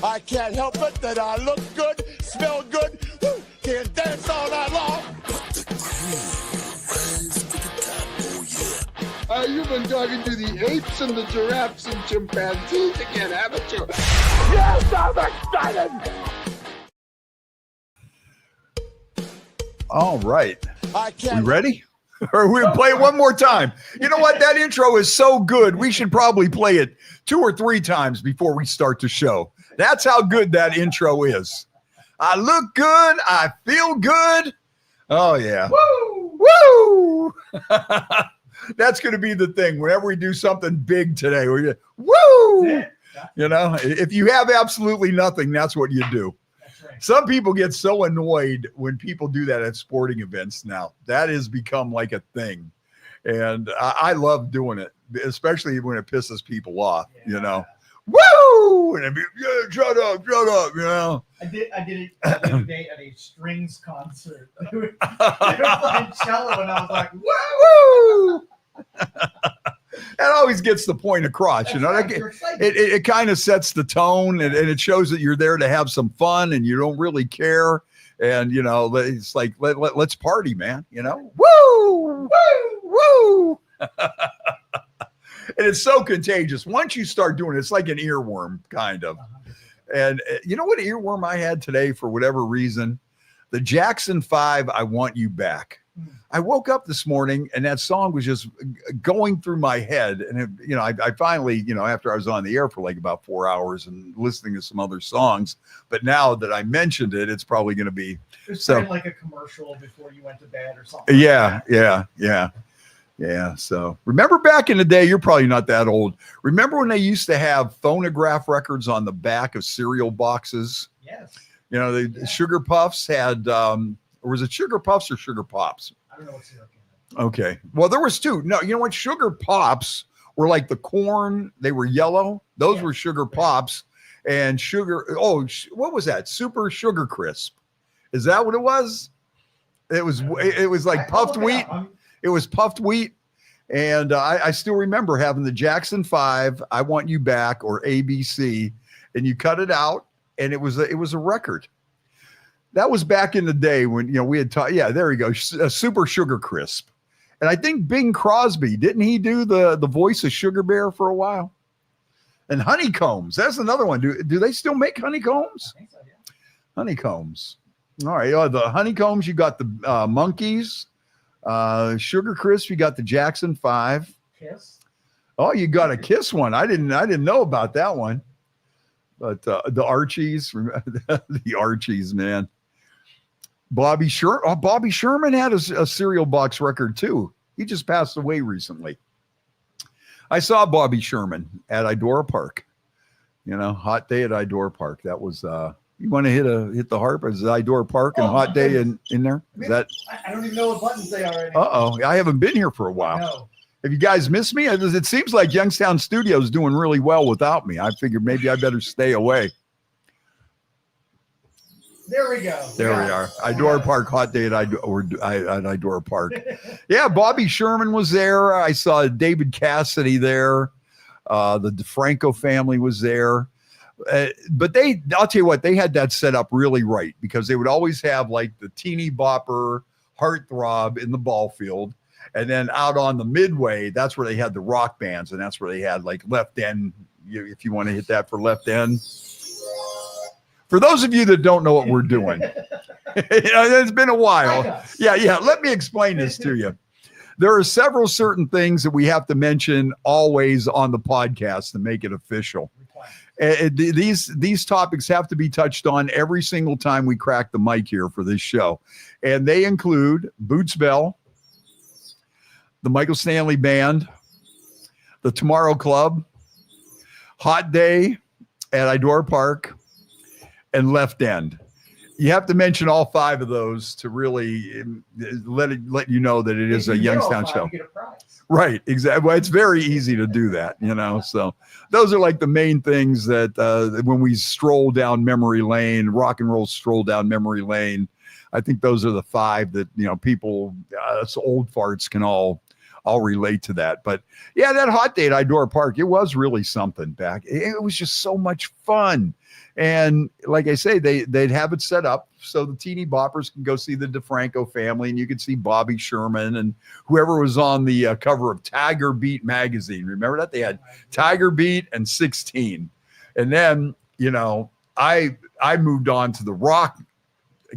I can't help it that I look good, smell good, woo, can't dance all night long. You've been talking to the apes and the giraffes and chimpanzees again, haven't you? Yes, I'm excited! All right. We ready? Or we'll play it one more time. You know what? That intro is so good. We should probably play it 2 or 3 times before we start the show. That's how good that intro is. I look good. I feel good. Oh, yeah. Woo! Woo! That's going to be the thing. Whenever we do something big today, we're woo! You know, if you have absolutely nothing, that's what you do. Some people get so annoyed when people do that at sporting events now. That has become like a thing. And I love doing it, especially when it pisses people off, you know. Woo! And be, yeah, shut up, you know. I did it the other day at a strings concert. They were playing cello, and I was like, woo! That always gets the point across. That's, you know, right. It kind of sets the tone, and it shows that you're there to have some fun and you don't really care. And, you know, it's like, let's party, man, you know, woo, woo, woo. And it's so contagious. Once you start doing it, it's like an earworm kind of. And you know what earworm I had today for whatever reason? The Jackson 5, I Want You Back. I woke up this morning and that song was just going through my head. And, it, you know, I finally, you know, after I was on the air for like about 4 hours and listening to some other songs, but now that I mentioned it, it's probably going to be so like a commercial before you went to bed or something. Yeah. So remember back in the day, you're probably not that old. Remember when they used to have phonograph records on the back of cereal boxes? Yes. You know, the Sugar Puffs had, or was it Sugar Puffs or Sugar Pops? I don't know what's here. Okay. Well, there was 2. No, you know what? Sugar Pops were like the corn. They were yellow. Those were Sugar Pops. And sugar. Oh, what was that? Super Sugar Crisp. Is that what it was? It was like puffed wheat. It was puffed wheat. And I still remember having the Jackson 5, I Want You Back, or ABC. And you cut it out. And it was a record. That was back in the day when, you know, we had taught. Yeah, there you go. A Super Sugar Crisp. And I think Bing Crosby, didn't he do the voice of Sugar Bear for a while? And Honeycombs. That's another one. Do they still make honeycombs? I think so, yeah. Honeycombs. All right. The Honeycombs, you got the Monkeys. Sugar Crisp, you got the Jackson 5. Kiss. Oh, you got a Kiss one. I didn't know about that one. But the Archies, the Archies, man. Bobby Sherman had a cereal box record too. He just passed away recently. I saw Bobby Sherman at Idora Park. You know, hot day at Idora Park. That was you want to hit the harp? Is it Idora Park and hot day in there? Is that? I don't even know what buttons they are anymore. Uh-oh. I haven't been here for a while. No. Have you guys missed me? It seems like Youngstown Studio is doing really well without me. I figured maybe I better stay away. There we go. There we are. Idora Park, hot day at Idora Park. Yeah, Bobby Sherman was there. I saw David Cassidy there. The DeFranco family was there. But I'll tell you what, they had that set up really right because they would always have like the teeny bopper heartthrob in the ball field. And then out on the midway, that's where they had the rock bands. And that's where they had like Left End, if you want to hit that for Left End. For those of you that don't know what we're doing, it's been a while. Yeah. Let me explain this to you. There are several certain things that we have to mention always on the podcast to make it official. These topics have to be touched on every single time we crack the mic here for this show. And they include Boots Bell, the Michael Stanley Band, the Tomorrow Club, Hot Day at Idora Park, and Left End. You have to mention all 5 of those to really let you know that it is a Youngstown show. You get a prize. Right, exactly. Well, it's very easy to do that, you know. So those are like the main things that when we stroll down memory lane, rock and roll stroll down memory lane, I think those are the 5 that, you know, people, us old farts can all I'll relate to that. But yeah, that hot day at Idora Park, it was really something back. It was just so much fun. And like I say, they'd have it set up so the teeny boppers can go see the DeFranco family, and you could see Bobby Sherman and whoever was on the cover of Tiger Beat magazine. Remember that? They had Tiger Beat and 16. And then, you know, I moved on to the rock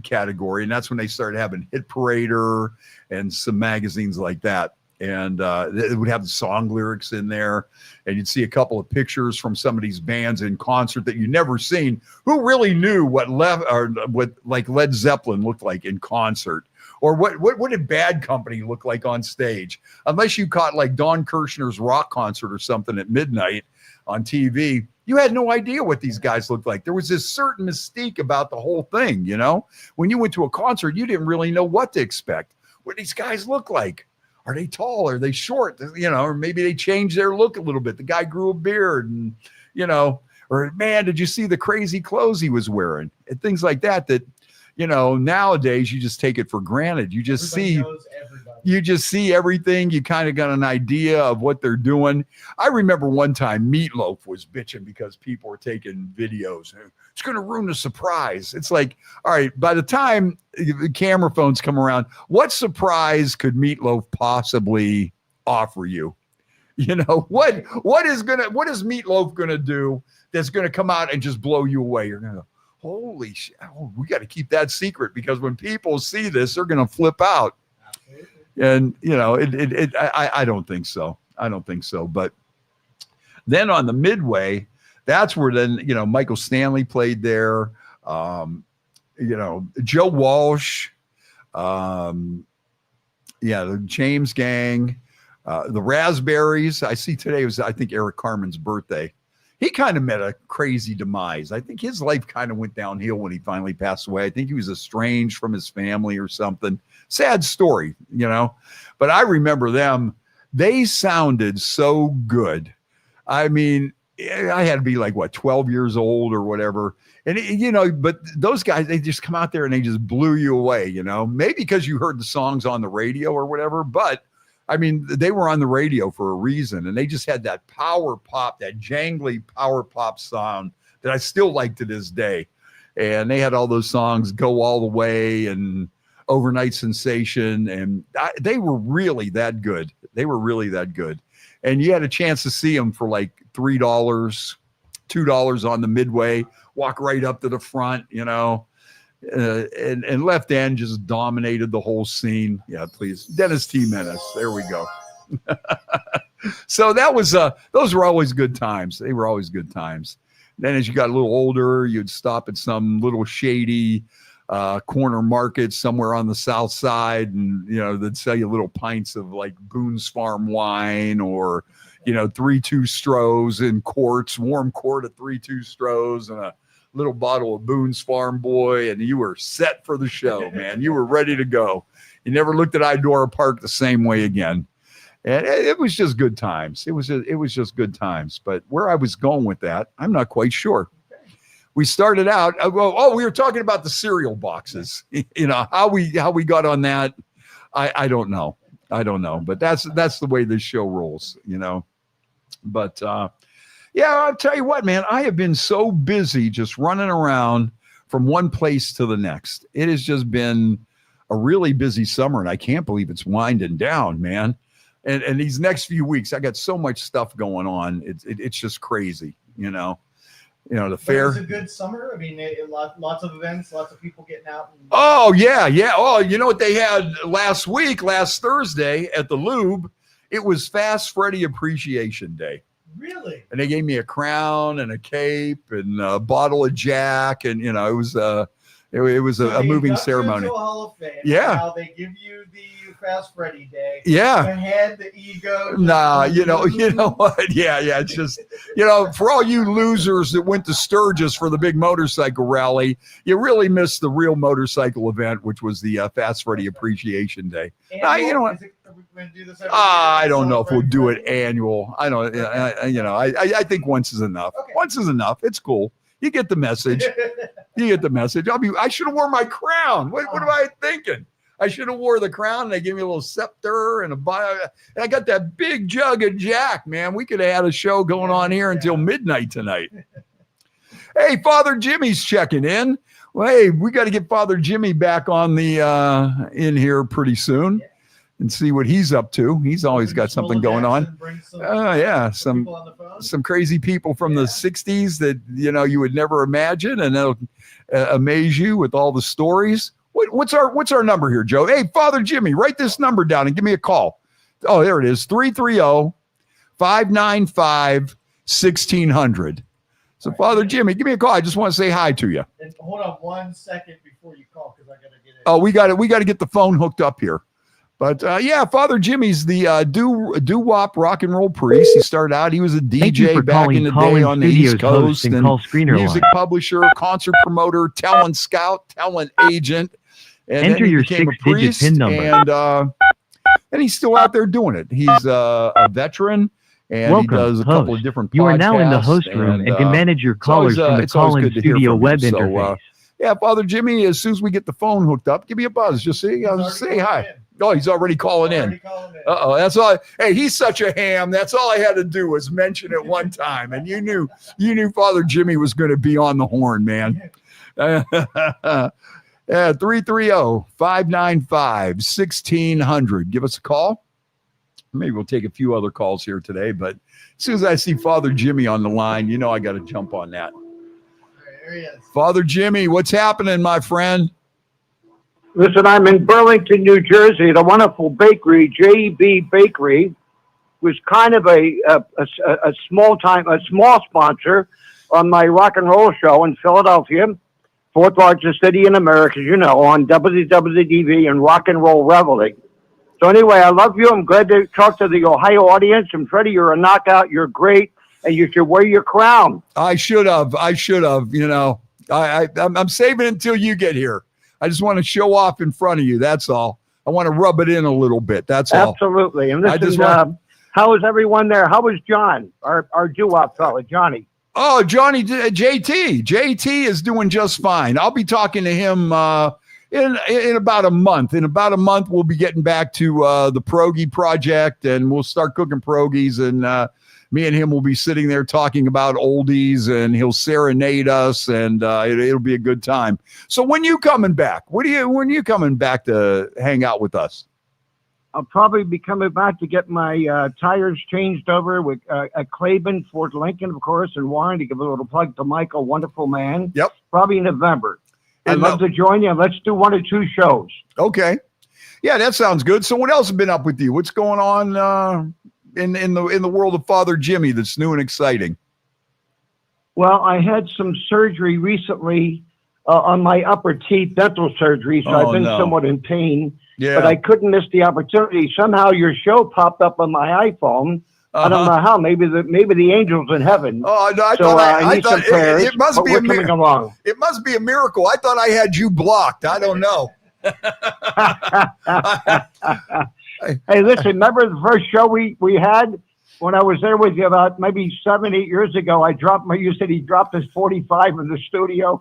category, and that's when they started having Hit Parader and some magazines like that. And it would have the song lyrics in there, and you'd see a couple of pictures from some of these bands in concert that you never seen. Who really knew what like Led Zeppelin looked like in concert, or what did Bad Company look like on stage? Unless you caught like Don Kirshner's rock concert or something at midnight on TV, you had no idea what these guys looked like. There was this certain mystique about the whole thing, you know? When you went to a concert, you didn't really know what to expect. What these guys look like? Are they tall? Are they short? You know, or maybe they changed their look a little bit. The guy grew a beard and, you know, or man, did you see the crazy clothes he was wearing? And things like that, you know, nowadays you just take it for granted. You just see everything. You kind of got an idea of what they're doing. I remember one time Meatloaf was bitching because people were taking videos. It's going to ruin the surprise. It's like, all right, by the time the camera phones come around, what surprise could Meatloaf possibly offer you? You know, what is Meatloaf going to do that's going to come out and just blow you away? You're going to go, holy shit, we got to keep that secret, because when people see this, they're going to flip out. Absolutely. And, you know, I don't think so. I don't think so. But then on the Midway, that's where then, you know, Michael Stanley played there. You know, Joe Walsh, the James Gang, the Raspberries. I see today was, I think, Eric Carmen's birthday. He kind of met a crazy demise. I think his life kind of went downhill when he finally passed away. I think he was estranged from his family or something. Sad story, you know. But I remember them. They sounded so good. I mean, I had to be like, 12 years old or whatever. And, you know, but those guys, they just come out there and they just blew you away, you know. Maybe because you heard the songs on the radio or whatever, but I mean, they were on the radio for a reason, and they just had that power pop, that jangly power pop sound that I still like to this day. And they had all those songs, Go All the Way and Overnight Sensation, and they were really that good. They were really that good. And you had a chance to see them for like $3, $2 on the Midway, walk right up to the front, you know. And Left End just dominated the whole scene. Yeah, please. Dennis T. Menace. There we go. So that was, those were always good times. They were always good times. Then as you got a little older, you'd stop at some little shady corner market somewhere on the south side, and, you know, they'd sell you little pints of like Boone's Farm wine, or, you know, 3-2 Strohs in quarts, warm quart of 3-2 Strohs, and a little bottle of Boone's Farm Boy, and you were set for the show, man. You were ready to go. You never looked at Idora Park the same way again. And it was just good times. It was just good times. But where I was going with that, I'm not quite sure. We started out, we were talking about the cereal boxes. You know, how we got on that, I don't know. I don't know. But that's the way this show rolls, you know. But yeah, I'll tell you what, man, I have been so busy just running around from one place to the next. It has just been a really busy summer, and I can't believe it's winding down, man. And these next few weeks, I got so much stuff going on. It's just crazy, you know. You know, the fair. It was a good summer. I mean, lots of events, lots of people getting out. Oh, yeah. Oh, you know what they had last Thursday at the Lube? It was Fast Freddie Appreciation Day. Really? And they gave me a crown and a cape and a bottle of Jack, and, you know, it was a moving ceremony. Hall of Fame. Yeah. Now they give you the Fast Freddie Day. Yeah. The head, the ego. Nah, you know what? Yeah. It's just, you know, for all you losers that went to Sturgis for the big motorcycle rally, you really missed the real motorcycle event, which was the Fast Freddie Appreciation Day. You know what? I don't know if we'll do it annual. I don't, you know, I think once is enough. Okay. Once is enough. It's cool. You get the message. You get the message. I should have worn my crown. What am I thinking? I should have wore the crown, and they gave me a little scepter and a bio. And I got that big jug of Jack, man. We could have had a show going on here until midnight tonight. Hey, Father Jimmy's checking in. Well, hey, we got to get Father Jimmy back on the in here pretty soon and see what he's up to. He's always got something going on. Yeah, some crazy people from the 60s that you would never imagine, and that'll amaze you with all the stories. What's our number here, Joe? Hey, Father Jimmy, write this number down and give me a call. Oh, there it is, 330-595-1600. So, Father Jimmy, give me a call. I just want to say hi to you. And hold on 1 second before you call, because I got to get it. Oh, we got to get the phone hooked up here. But yeah, Father Jimmy's the doo-wop rock and roll priest. He started out, he was a DJ back in the day on the East Coast, and music publisher, concert promoter, talent scout, talent agent. And enter your 6-digit PIN number. And he's still out there doing it. He's a veteran. And welcome, he does a couple of different podcasts. You are now in the host room and can manage your callers from the call-in studio web interface. Yeah, Father Jimmy, as soon as we get the phone hooked up, give me a buzz. Just say hi. Oh, he's already calling in. Uh-oh, that's all. Hey, he's such a ham. That's all I had to do was mention it one time. And you knew Father Jimmy was going to be on the horn, man. 330-595-1600. Give us a call. Maybe we'll take a few other calls here today, but as soon as I see Father Jimmy on the line, I got to jump on that. There he is. Father Jimmy, what's happening, my friend? Listen, I'm in Burlington, New Jersey, at a wonderful bakery, JB Bakery, was kind of a small sponsor on my rock and roll show in Philadelphia, fourth largest city in America, on WWDV and Rock and Roll Reveille. So anyway, I love you. I'm glad to talk to the Ohio audience. And Freddie, you're a knockout. You're great. And you should wear your crown. I should have. I'm saving it until you get here. I just want to show off in front of you. That's all. I want to rub it in a little bit. That's all. Absolutely. And listen, how is everyone there? How is John, our doo-wop fella, Johnny? Oh, Johnny, JT. JT is doing just fine. I'll be talking to him in about a month. In about a month, we'll be getting back to the Pierogi project, and we'll start cooking pierogies, and me and him will be sitting there talking about oldies, and he'll serenade us, and it'll be a good time. So when you coming back? When are you coming back to hang out with us? I'll probably be coming back to get my tires changed over with at Claiborne, Fort Lincoln, of course, and Warren, to give a little plug to Michael, wonderful man. Yep. Probably in November. I'd love to join you. Let's do 1 or 2 shows. Okay. Yeah, that sounds good. So what else has been up with you? What's going on in the world of Father Jimmy that's new and exciting? Well, I had some surgery recently on my upper teeth, dental surgery, so I've been somewhat in pain. Yeah. But I couldn't miss the opportunity. Somehow your show popped up on my iPhone. I don't know how. Maybe the angels in heaven. Oh, no, I thought it must be a miracle. It must be a miracle. I thought I had you blocked. I don't know. Hey, listen, remember the first show we had when I was there with you about maybe 7, 8 years ago? You said he dropped his 45 in the studio.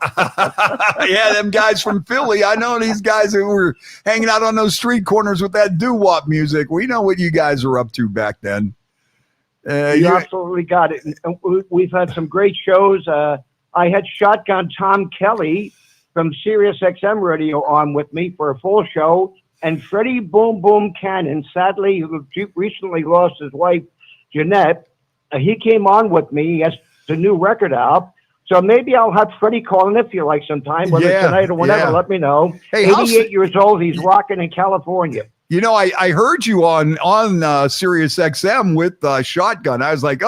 Yeah, them guys from Philly. I know these guys who were hanging out on those street corners with that doo-wop music. We know what you guys were up to back then. You absolutely got it. We've had some great shows. I had Shotgun Tom Kelly from Sirius XM Radio on with me for a full show, and Freddie Boom Boom Cannon, sadly, who recently lost his wife, Jeanette. He came on with me. He has the new record out. So maybe I'll have Freddie call in if you like sometime, whether tonight or whenever. Let me know. Hey, 88 years old. He's rocking in California. I heard you on Sirius XM with Shotgun. I was like,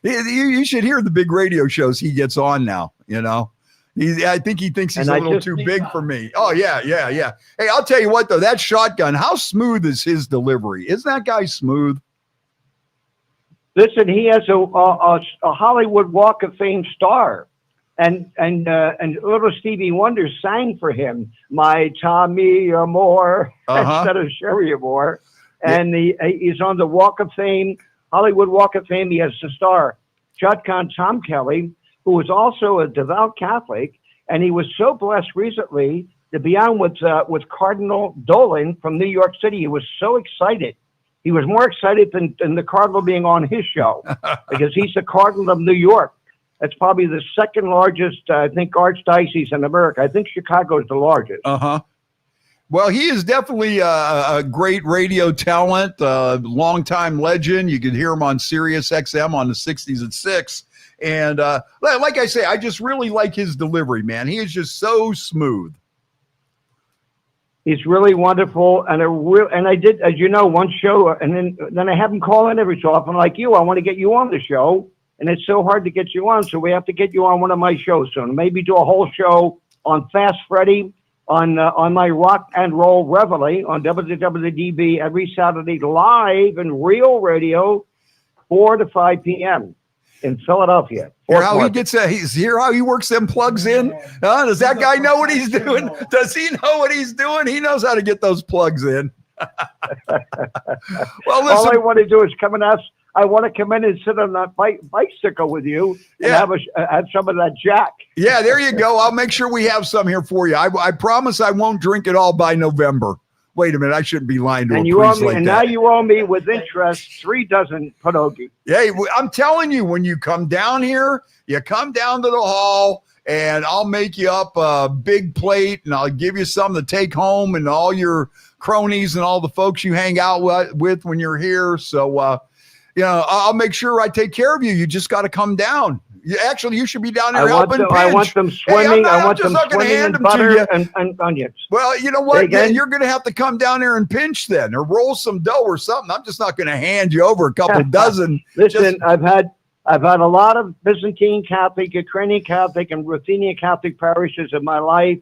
you should hear the big radio shows he gets on now. I think he thinks he's a little too big for me. Oh, yeah. Hey, I'll tell you what, though, that Shotgun, how smooth is his delivery? Isn't that guy smooth? Listen, he has a Hollywood Walk of Fame star. And little Stevie Wonder sang for him, "My Tommy Amore," instead of Sherry Amore. And he's on the Walk of Fame, Hollywood Walk of Fame. He has a star, Shotgun Tom Kelly, who was also a devout Catholic. And he was so blessed recently to be on with Cardinal Dolan from New York City. He was so excited. He was more excited than the Cardinal being on his show because he's the Cardinal of New York. That's probably the second largest, I think, archdiocese in America. I think Chicago is the largest. Well, he is definitely a great radio talent, longtime legend. You could hear him on Sirius XM on the 60s at 6. And like I say, I just really like his delivery, man. He is just so smooth. He's really wonderful. And I did, as you know, one show, and then I have him call in every so often like you. I want to get you on the show. And it's so hard to get you on, so we have to get you on one of my shows soon. Maybe do a whole show on Fast Freddie, on my Rock and Roll Reveille on WWDB every Saturday live in real radio, 4 to 5 p.m. in Philadelphia. Hear how he gets hear how he works them plugs in? Does that guy know what he's doing? Does he know what he's doing? He knows how to get those plugs in. Well, listen. All I want to do is come and ask. I want to come in and sit on that bicycle with you and have some of that Jack. Yeah, there you go. I'll make sure we have some here for you. I promise I won't drink it all by November. Wait a minute, I shouldn't be lying to a priest like that. Now you owe me with interest 3 dozen pierogi. Hey, I'm telling you, when you come down here, you come down to the hall, and I'll make you up a big plate, and I'll give you some to take home, and all your cronies and all the folks you hang out with when you're here. So, I'll make sure I take care of you. You just got to come down. You should be down there helping pinch. I want them swimming. I want them swimming in butter and onions. Well, you know what? You're going to have to come down there and pinch then, or roll some dough or something. I'm just not going to hand you over a couple dozen. Listen, I've had a lot of Byzantine Catholic, Ukrainian Catholic, and Ruthenian Catholic parishes in my life,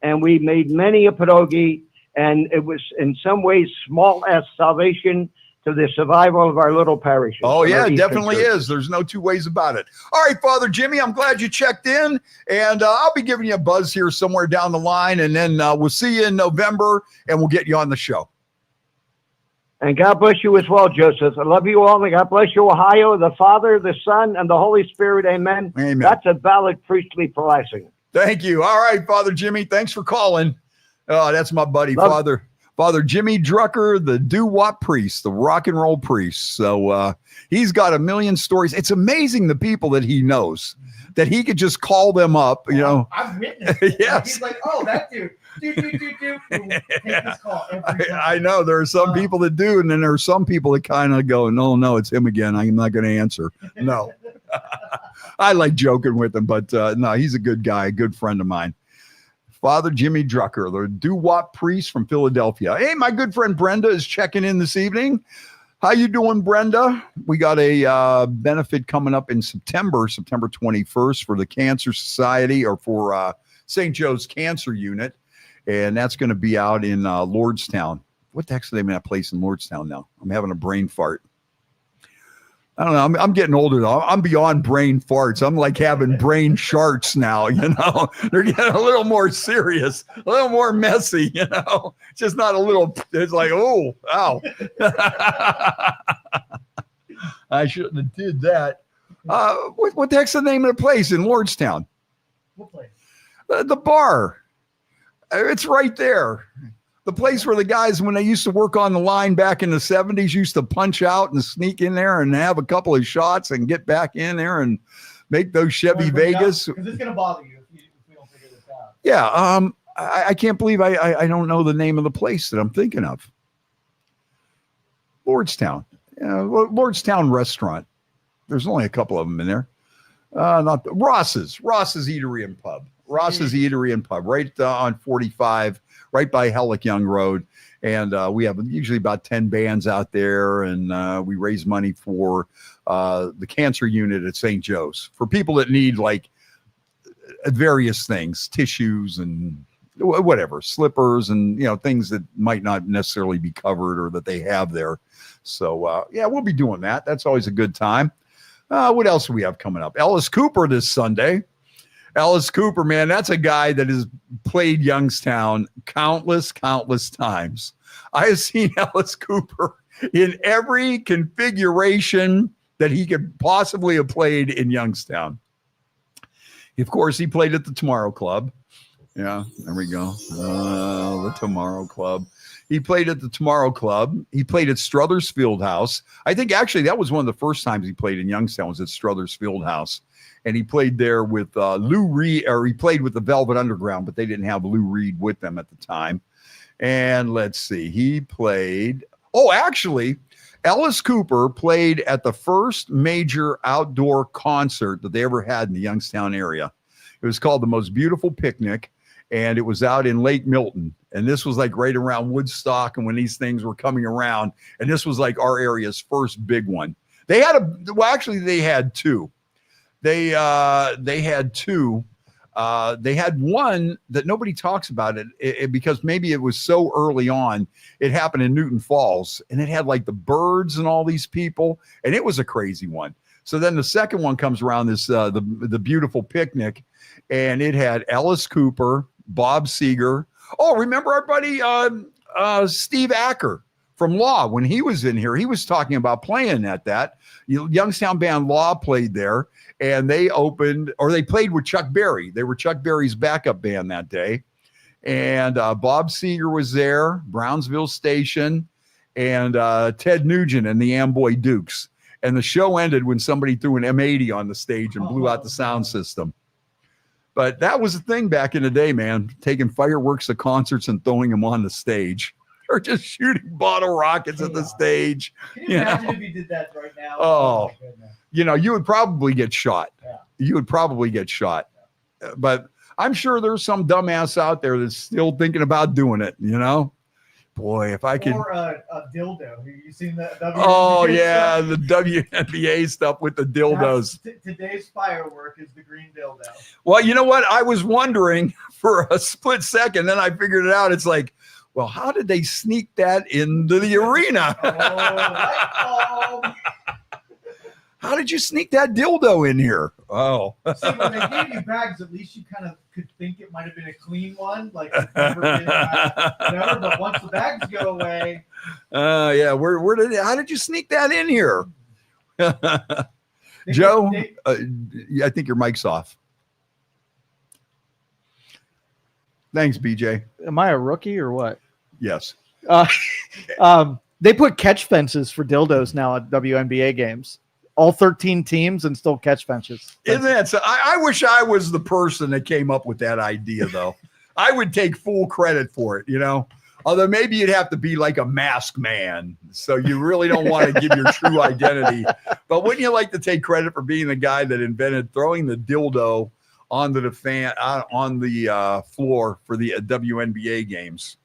and we made many a pierogi, and it was in some ways small as salvation to the survival of our little parishes. Oh, yeah, it definitely is. There's no two ways about it. All right, Father Jimmy, I'm glad you checked in, and I'll be giving you a buzz here somewhere down the line, and then we'll see you in November, and we'll get you on the show. And God bless you as well, Joseph. I love you all, and God bless you, Ohio, the Father, the Son, and the Holy Spirit. Amen. Amen. That's a valid priestly blessing. Thank you. All right, Father Jimmy, thanks for calling. Oh, that's my buddy, Father Jimmy Drucker, the doo-wop priest, the rock and roll priest. So he's got a million stories. It's amazing the people that he knows, that he could just call them up, I've witnessed it. Yes. He's like, oh, that dude. Take this call every time. I know there are some people that do, and then there are some people that kind of go, no, it's him again. I'm not going to answer. No. I like joking with him, but no, he's a good guy, a good friend of mine. Father Jimmy Drucker, the doo-wop priest from Philadelphia. Hey, my good friend Brenda is checking in this evening. How you doing, Brenda? We got a benefit coming up in September 21st for the Cancer Society, or for St. Joe's Cancer Unit, and that's going to be out in Lordstown. What the heck's the name of that place in Lordstown now? I'm having a brain fart. I don't know. I'm getting older though. I'm beyond brain farts. I'm like having brain sharts now, They're getting a little more serious, a little more messy, It's just not a little, it's like, oh, ow. I shouldn't have did that. What the heck's the name of the place in Lordstown? What place? The bar. It's right there. The place where the guys, when they used to work on the line back in the 70s, used to punch out and sneak in there and have a couple of shots and get back in there and make those Chevy Vegas. Because it's going to bother you if we don't figure this out. Yeah. I can't believe I don't know the name of the place that I'm thinking of. Lordstown. Lordstown Restaurant. There's only a couple of them in there. Not Ross's Eatery and Pub. Ross's Eatery and Pub, right on 45, right by Hellick Young Road. And we have usually about 10 bands out there, and we raise money for the cancer unit at St. Joe's for people that need like various things, tissues and whatever, slippers and, things that might not necessarily be covered or that they have there. So, we'll be doing that. That's always a good time. What else do we have coming up? Ellis Cooper this Sunday. Ellis Cooper, man, that's a guy that has played Youngstown countless times. I have seen Ellis Cooper in every configuration that he could possibly have played in Youngstown. Of course, he played at the Tomorrow Club. Yeah, there we go. The Tomorrow Club. He played at the Tomorrow Club. He played at Struthers Fieldhouse. I think actually that was one of the first times he played in Youngstown was at Struthers Fieldhouse. And he played there with Lou Reed, or he played with the Velvet Underground, but they didn't have Lou Reed with them at the time. And let's see, he played. Oh, actually, Ellis Cooper played at the first major outdoor concert that they ever had in the Youngstown area. It was called The Most Beautiful Picnic, and it was out in Lake Milton. And this was like right around Woodstock and when these things were coming around. And this was like our area's first big one. They had they had two. They had two. They had one that nobody talks about because maybe it was so early on. It happened in Newton Falls, and it had like the Birds and all these people, and it was a crazy one. So then the second one comes around, this the Beautiful Picnic, and it had Ellis Cooper, Bob Seger. Oh, remember our buddy Steve Acker from Law? When he was in here, he was talking about playing at that. Youngstown band Law played there, and they played with Chuck Berry. They were Chuck Berry's backup band that day. And Bob Seger was there, Brownsville Station, and Ted Nugent and the Amboy Dukes. And the show ended when somebody threw an M80 on the stage and blew out the sound system. But that was the thing back in the day, man, taking fireworks to concerts and throwing them on the stage. Or just shooting bottle rockets at the stage. Can you imagine if you did that right now? Oh, you would probably get shot. Yeah. You would probably get shot. Yeah. But I'm sure there's some dumbass out there that's still thinking about doing it, Boy, if I could. Or a dildo. Have you seen the WNBA Oh, yeah, stuff? the WNBA stuff with the dildos. Today's firework is the green dildo. Well, you know what? I was wondering for a split second, then I figured it out. It's like, well, how did they sneak that into the arena? How did you sneak that dildo in here? Oh. See, when they gave you bags, at least you kind of could think it might have been a clean one. Like, never been whatever, but once the bags go away. Yeah. How did you sneak that in here? Joe, I think your mic's off. Thanks, BJ. Am I a rookie or what? Yes. They put catch fences for dildos now at WNBA games. All 13 teams and still catch fences. Isn't that so? I wish I was the person that came up with that idea, though. I would take full credit for it, Although maybe you'd have to be like a mask man. So you really don't want to give your true identity. But wouldn't you like to take credit for being the guy that invented throwing the dildo onto the fan on the floor for the WNBA games?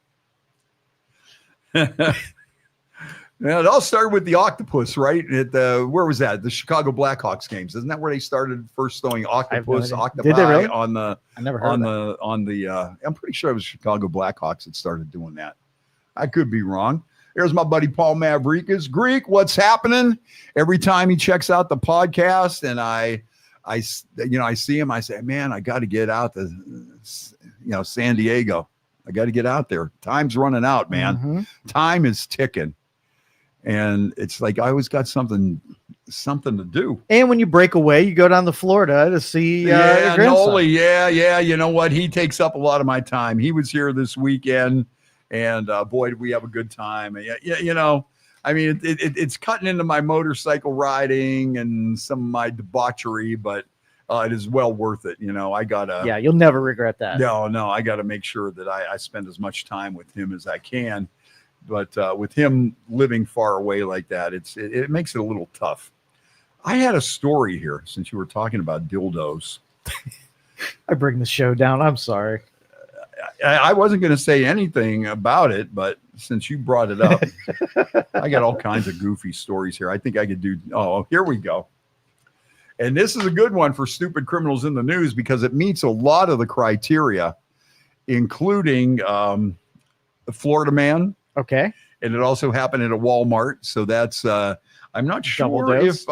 Yeah, it all started with the octopus, right? Where was that? The Chicago Blackhawks games. Isn't that where they started first throwing octopi Did they really? on the? I never heard on the. I'm pretty sure it was Chicago Blackhawks that started doing that. I could be wrong. There's my buddy Paul Mavrikas. Greek, what's happening? Every time he checks out the podcast, and I see him, I say, man, I got to get out to, San Diego. I got to get out there. Time's running out, man. Mm-hmm. Time is ticking. And it's like I always got something to do. And when you break away, you go down to Florida to see your grandson. Noli, yeah. You know what? He takes up a lot of my time. He was here this weekend, and boy, did we have a good time. Yeah, I mean, it's cutting into my motorcycle riding and some of my debauchery, but it is well worth it. I gotta. Yeah, you'll never regret that. No, I gotta make sure that I spend as much time with him as I can. But with him living far away like that, it makes it a little tough. I had a story here since you were talking about dildos. I bring the show down. I'm sorry. I wasn't going to say anything about it, but since you brought it up, I got all kinds of goofy stories here. I think I could do. Oh, here we go. And this is a good one for Stupid Criminals in the News because it meets a lot of the criteria, including the Florida man. Okay. And it also happened at a Walmart. So that's, I'm not sure if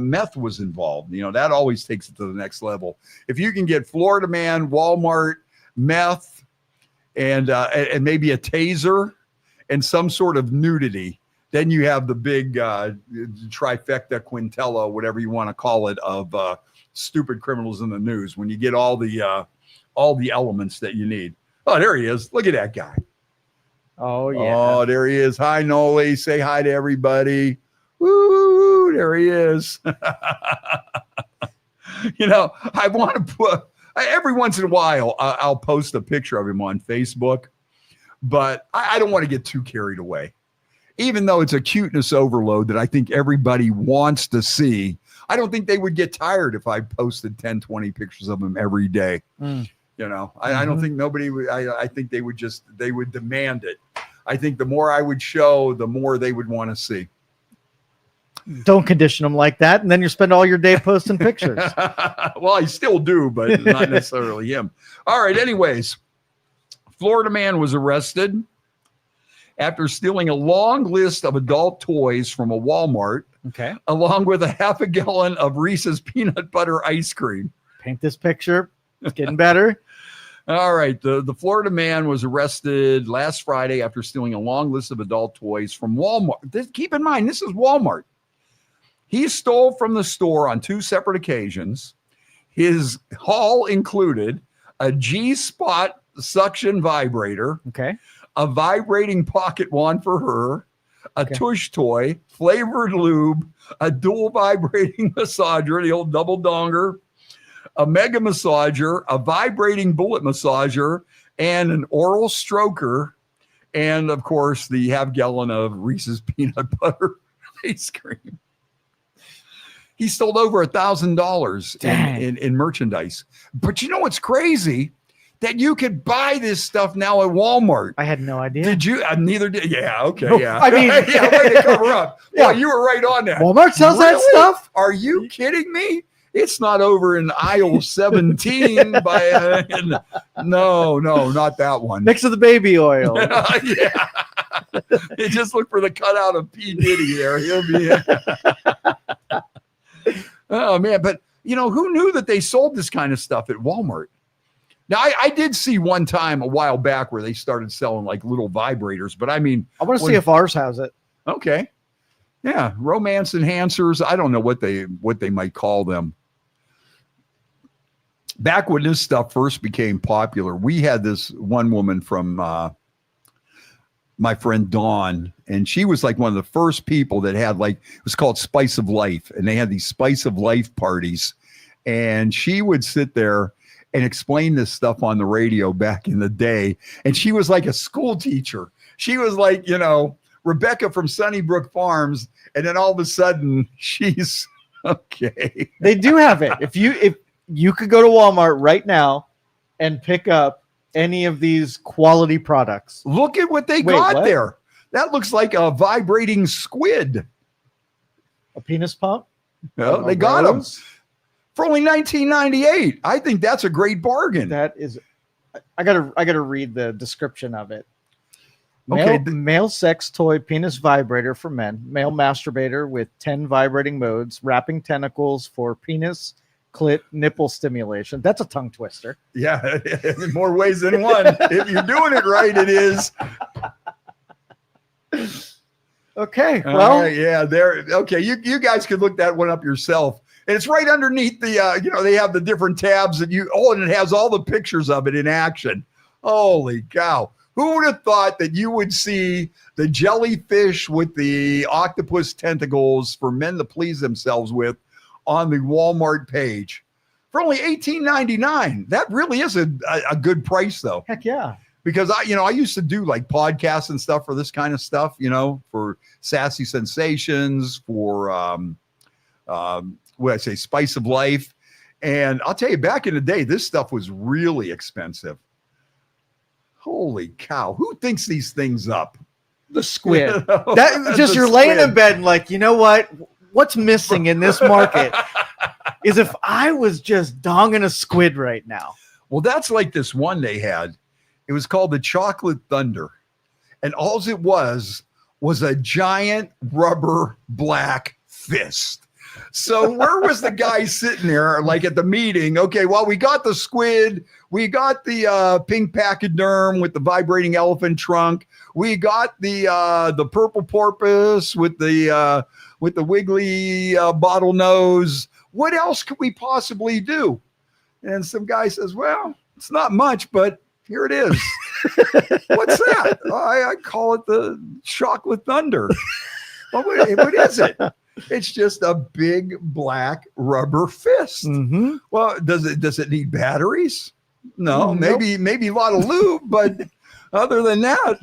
meth was involved. That always takes it to the next level. If you can get Florida man, Walmart, meth, and maybe a taser and some sort of nudity, then you have the big trifecta, quintella, whatever you want to call it, of Stupid Criminals in the News. When you get all the all the elements that you need. Oh, there he is. Look at that guy. Oh, yeah. Oh, there he is. Hi, Noli. Say hi to everybody. Woo, there he is. I want to put, every once in a while, I'll post a picture of him on Facebook, but I don't want to get too carried away. Even though it's a cuteness overload that I think everybody wants to see, I don't think they would get tired if I posted 10, 20 pictures of him every day. I don't think nobody would, I think they would demand it. I think the more I would show, the more they would want to see. Don't condition them like that, and then you spend all your day posting pictures. Well, I still do, but not necessarily him. All right, anyways, Florida man was arrested after stealing a long list of adult toys from a Walmart, along with a half a gallon of Reese's peanut butter ice cream. Paint this picture. It's getting better. All right. The Florida man was arrested last Friday after stealing a long list of adult toys from Walmart. Keep in mind, this is Walmart. He stole from the store on 2 separate occasions. His haul included a G-Spot suction vibrator, a vibrating pocket wand for her, a tush toy, flavored lube, a dual vibrating massager, the old double donger, a mega massager, a vibrating bullet massager, and an oral stroker, and of course the half gallon of Reese's peanut butter ice cream. He stole over $1,000 in merchandise. But you know what's crazy? That you could buy this stuff now at Walmart. I had no idea. Did you? Neither did. Yeah. Okay. No, yeah. I mean, way to cover up. Yeah, well, you were right on that. Walmart sells that stuff. Are you kidding me? It's not over in aisle 17 by. No, not that one. Next to the baby oil. Yeah. You just look for the cutout of P. Diddy there. He'll be. Oh man, but who knew that they sold this kind of stuff at Walmart? Now, I did see one time a while back where they started selling like little vibrators, but I mean, I want to see if ours has it. Okay. Yeah. Romance enhancers. I don't know what they might call them. Back when this stuff first became popular, we had this one woman from my friend Dawn, and she was like one of the first people that had it was called Spice of Life, and they had these Spice of Life parties, and she would sit there and explain this stuff on the radio back in the day. And she was like a school teacher. She was like, Rebecca from Sunnybrook Farms. And then all of a sudden she's okay. They do have it. If you could go to Walmart right now and pick up any of these quality products. Look at what they got there. That looks like a vibrating squid. A penis pump? No, they got them. For only $19.98. I think that's a great bargain. That is, I gotta read the description of it. Male sex toy penis vibrator for men. Male masturbator with 10 vibrating modes. Wrapping tentacles for penis, clit, nipple stimulation. That's a tongue twister. Yeah, in more ways than one. If you're doing it right, it is. Okay. Well, yeah, there. Okay, you guys could look that one up yourself. And it's right underneath the, they have the different tabs and it has all the pictures of it in action. Holy cow. Who would have thought that you would see the jellyfish with the octopus tentacles for men to please themselves with on the Walmart page for only $18.99? That really is a good price though. Heck yeah. Because I used to do like podcasts and stuff for this kind of stuff, for Sassy Sensations, for, Spice of Life. And I'll tell you, back in the day, this stuff was really expensive. Holy cow. Who thinks these things up? The squid. That just you're laying in bed and like, you know what? What's missing in this market is if I was just donging a squid right now. Well, that's like this one they had. It was called the Chocolate Thunder. And all it was a giant rubber black fist. So where was the guy sitting there, like at the meeting? Okay, well, we got the squid, we got the pink pachyderm with the vibrating elephant trunk, we got the purple porpoise with the wiggly bottle nose. What else could we possibly do? And some guy says, well, It's not much, but here it is. What's that? I call it the chocolate thunder. What is it? It's just a big black rubber fist. Mm-hmm. Well, does it need batteries? No, Nope. maybe a lot of lube, but other than that,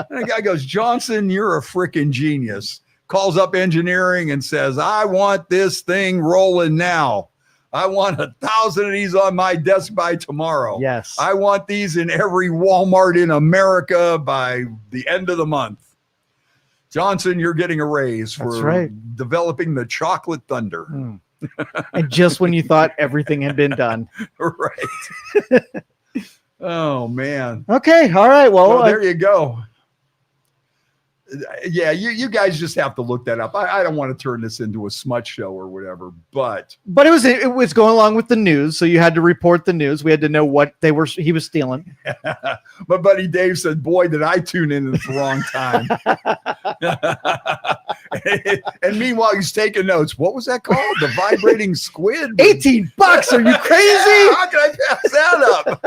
and the guy goes, Johnson, you're a freaking genius. Calls up engineering and says, I want this thing rolling now. I want 1,000 of these on my desk by tomorrow. Yes. I want these in every Walmart in America by the end of the month. Johnson, you're getting a raise for developing the chocolate thunder. Mm. And just when you thought everything had been done. Right. Oh, man. Okay. All right. Well, There you go. Yeah, you guys just have to look that up. I don't want to turn this into a smut show or whatever, but it was going along with the news, so you had to report the news. We had to know what he was stealing. my buddy Dave said, "Boy, did I tune in at the wrong time." And meanwhile, he's taking notes. What was that called? The vibrating squid? $18? Are you crazy? How can I pass that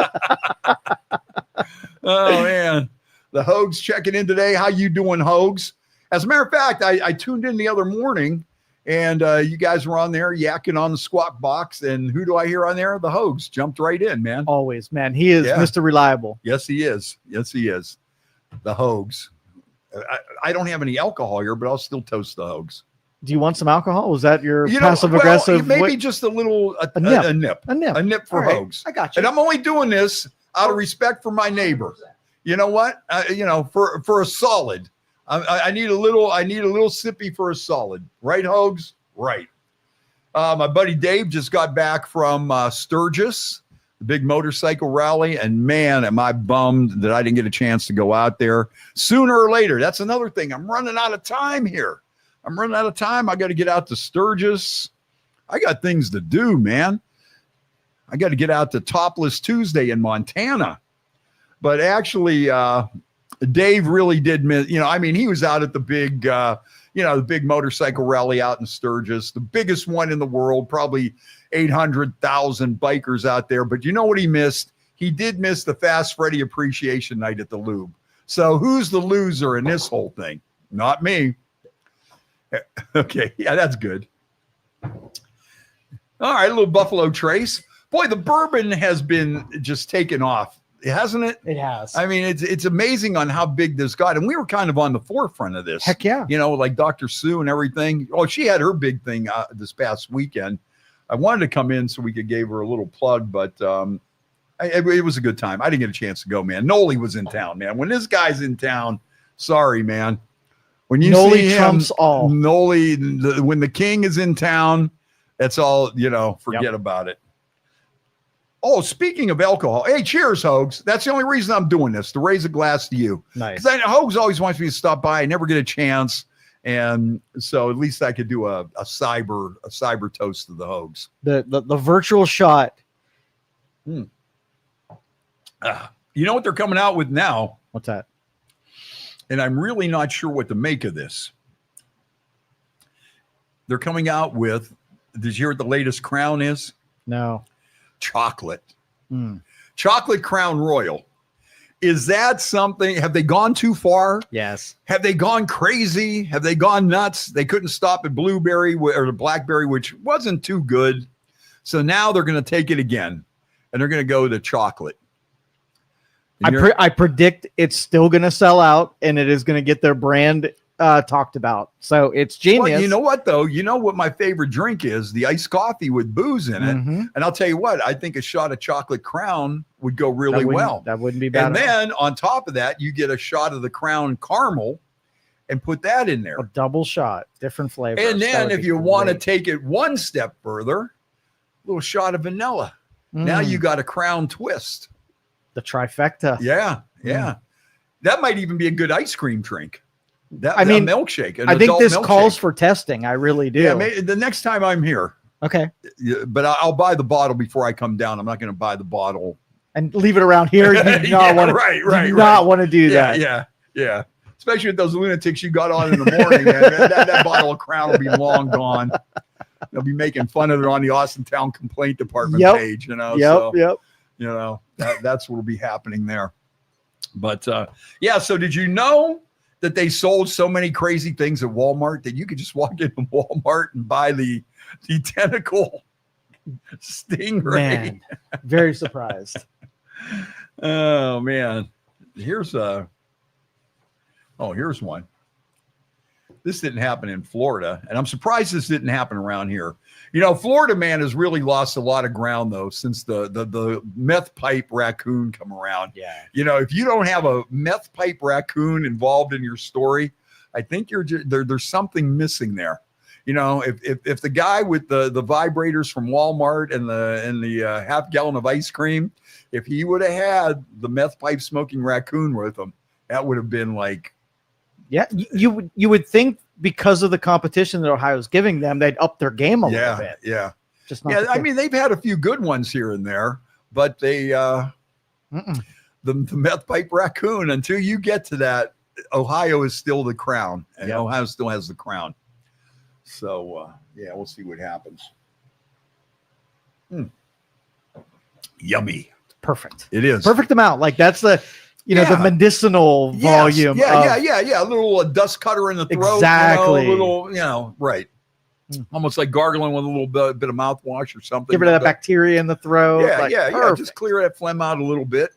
up? Oh man. The Hogs checking in today. How you doing, Hogs? As a matter of fact, I tuned in the other morning, and you guys were on there yakking on the squawk box. And who do I hear on there? The Hogs jumped right in, man. Always, man. He is Mr. Reliable. Yes, he is. Yes, he is. The Hogs. I don't have any alcohol here, but I'll still toast the Hogs. Do you want some alcohol? Was that your passive aggressive? Maybe just a little a nip for right. Hogs. I got you. And I'm only doing this out of respect for my neighbor. You know what? For a solid, I need a little sippy for a solid. Right, Hogs? Right. My buddy Dave just got back from Sturgis, the big motorcycle rally, and man, am I bummed that I didn't get a chance to go out there sooner or later. That's another thing. I'm running out of time here. I got to get out to Sturgis. I got things to do, man. I got to get out to Topless Tuesday in Montana. But actually, Dave really did miss, he was out at the big, the big motorcycle rally out in Sturgis, the biggest one in the world, probably 800,000 bikers out there. But you know what he missed? He did miss the Fast Freddie Appreciation Night at the Lube. So who's the loser in this whole thing? Not me. Okay. Yeah, that's good. All right. A little Buffalo Trace. Boy, the bourbon has been just taken off. Hasn't it? It has. I mean, it's amazing on how big this got. And we were kind of on the forefront of this. Heck yeah. Like Dr. Sue and everything. Oh, she had her big thing this past weekend. I wanted to come in so we could give her a little plug, but it was a good time. I didn't get a chance to go, man. Noli was in town, man. When this guy's in town, sorry, man. When you Noli see trumps all. Noli, when the king is in town, that's all, forget about it. Oh, speaking of alcohol, hey, cheers, Hogs. That's the only reason I'm doing this, to raise a glass to you. Nice. Because Hogs always wants me to stop by. I never get a chance. And so at least I could do a cyber toast to the Hogs. The virtual shot. You know what they're coming out with now? What's that? And I'm really not sure what to make of this. They're coming out with, did you hear what the latest crown is? No. Chocolate. Chocolate Crown Royal. Is that something? Have they gone too far? Yes. Have they gone crazy? Have they gone nuts? They couldn't stop at blueberry or the blackberry, which wasn't too good. So now they're going to take it again, and they're going to go to chocolate. I predict it's still going to sell out, and it is going to get their brand talked about. So it's genius. Well, you know what, though? You know what my favorite drink is? The iced coffee with booze in it. Mm-hmm. And I'll tell you what, I think a shot of Chocolate Crown would go really well. That wouldn't be bad. And then on top of that, you get a shot of the Crown Caramel and put that in there. A double shot, different flavors. And then if you want to take it one step further, a little shot of vanilla. Now you got a Crown twist. The trifecta. Yeah. That might even be a good ice cream drink. That milkshake. I think this calls for testing. I really do. Yeah, the next time I'm here. Okay. But I'll buy the bottle before I come down. I'm not going to buy the bottle and leave it around here. You do not want to do that. Yeah. Especially with those lunatics you got on in the morning. Man, that bottle of Crown will be long gone. They'll be making fun of it on the Austin Town Complaint Department page. Yep. You know, that's what will be happening there. But yeah, so did you know that they sold so many crazy things at Walmart that you could just walk into Walmart and buy the tentacle stingray? Man, very surprised. Oh man, here's one. This didn't happen in Florida, and I'm surprised this didn't happen around here. You know, Florida man has really lost a lot of ground though since the meth pipe raccoon come around. Yeah. You know, if you don't have a meth pipe raccoon involved in your story, I think there's something missing there. You know, if the guy with the vibrators from Walmart and the half gallon of ice cream, if he would have had the meth pipe smoking raccoon with him, that would have been like. Yeah, you would think because of the competition that Ohio's giving them, they'd up their game a little bit. Yeah. Just not yeah, the I case. mean, they've had a few good ones here and there, but they the meth pipe raccoon, until you get to that, Ohio is still the crown, and Ohio still has the crown. So yeah, we'll see what happens. Yummy. Perfect. It is. Perfect amount. Like that's the the medicinal volume. Yeah. A little dust cutter in the throat. Exactly. Right. Almost like gargling with a little bit of mouthwash or something. Give rid of that bacteria in the throat. Yeah. Just clear that phlegm out a little bit.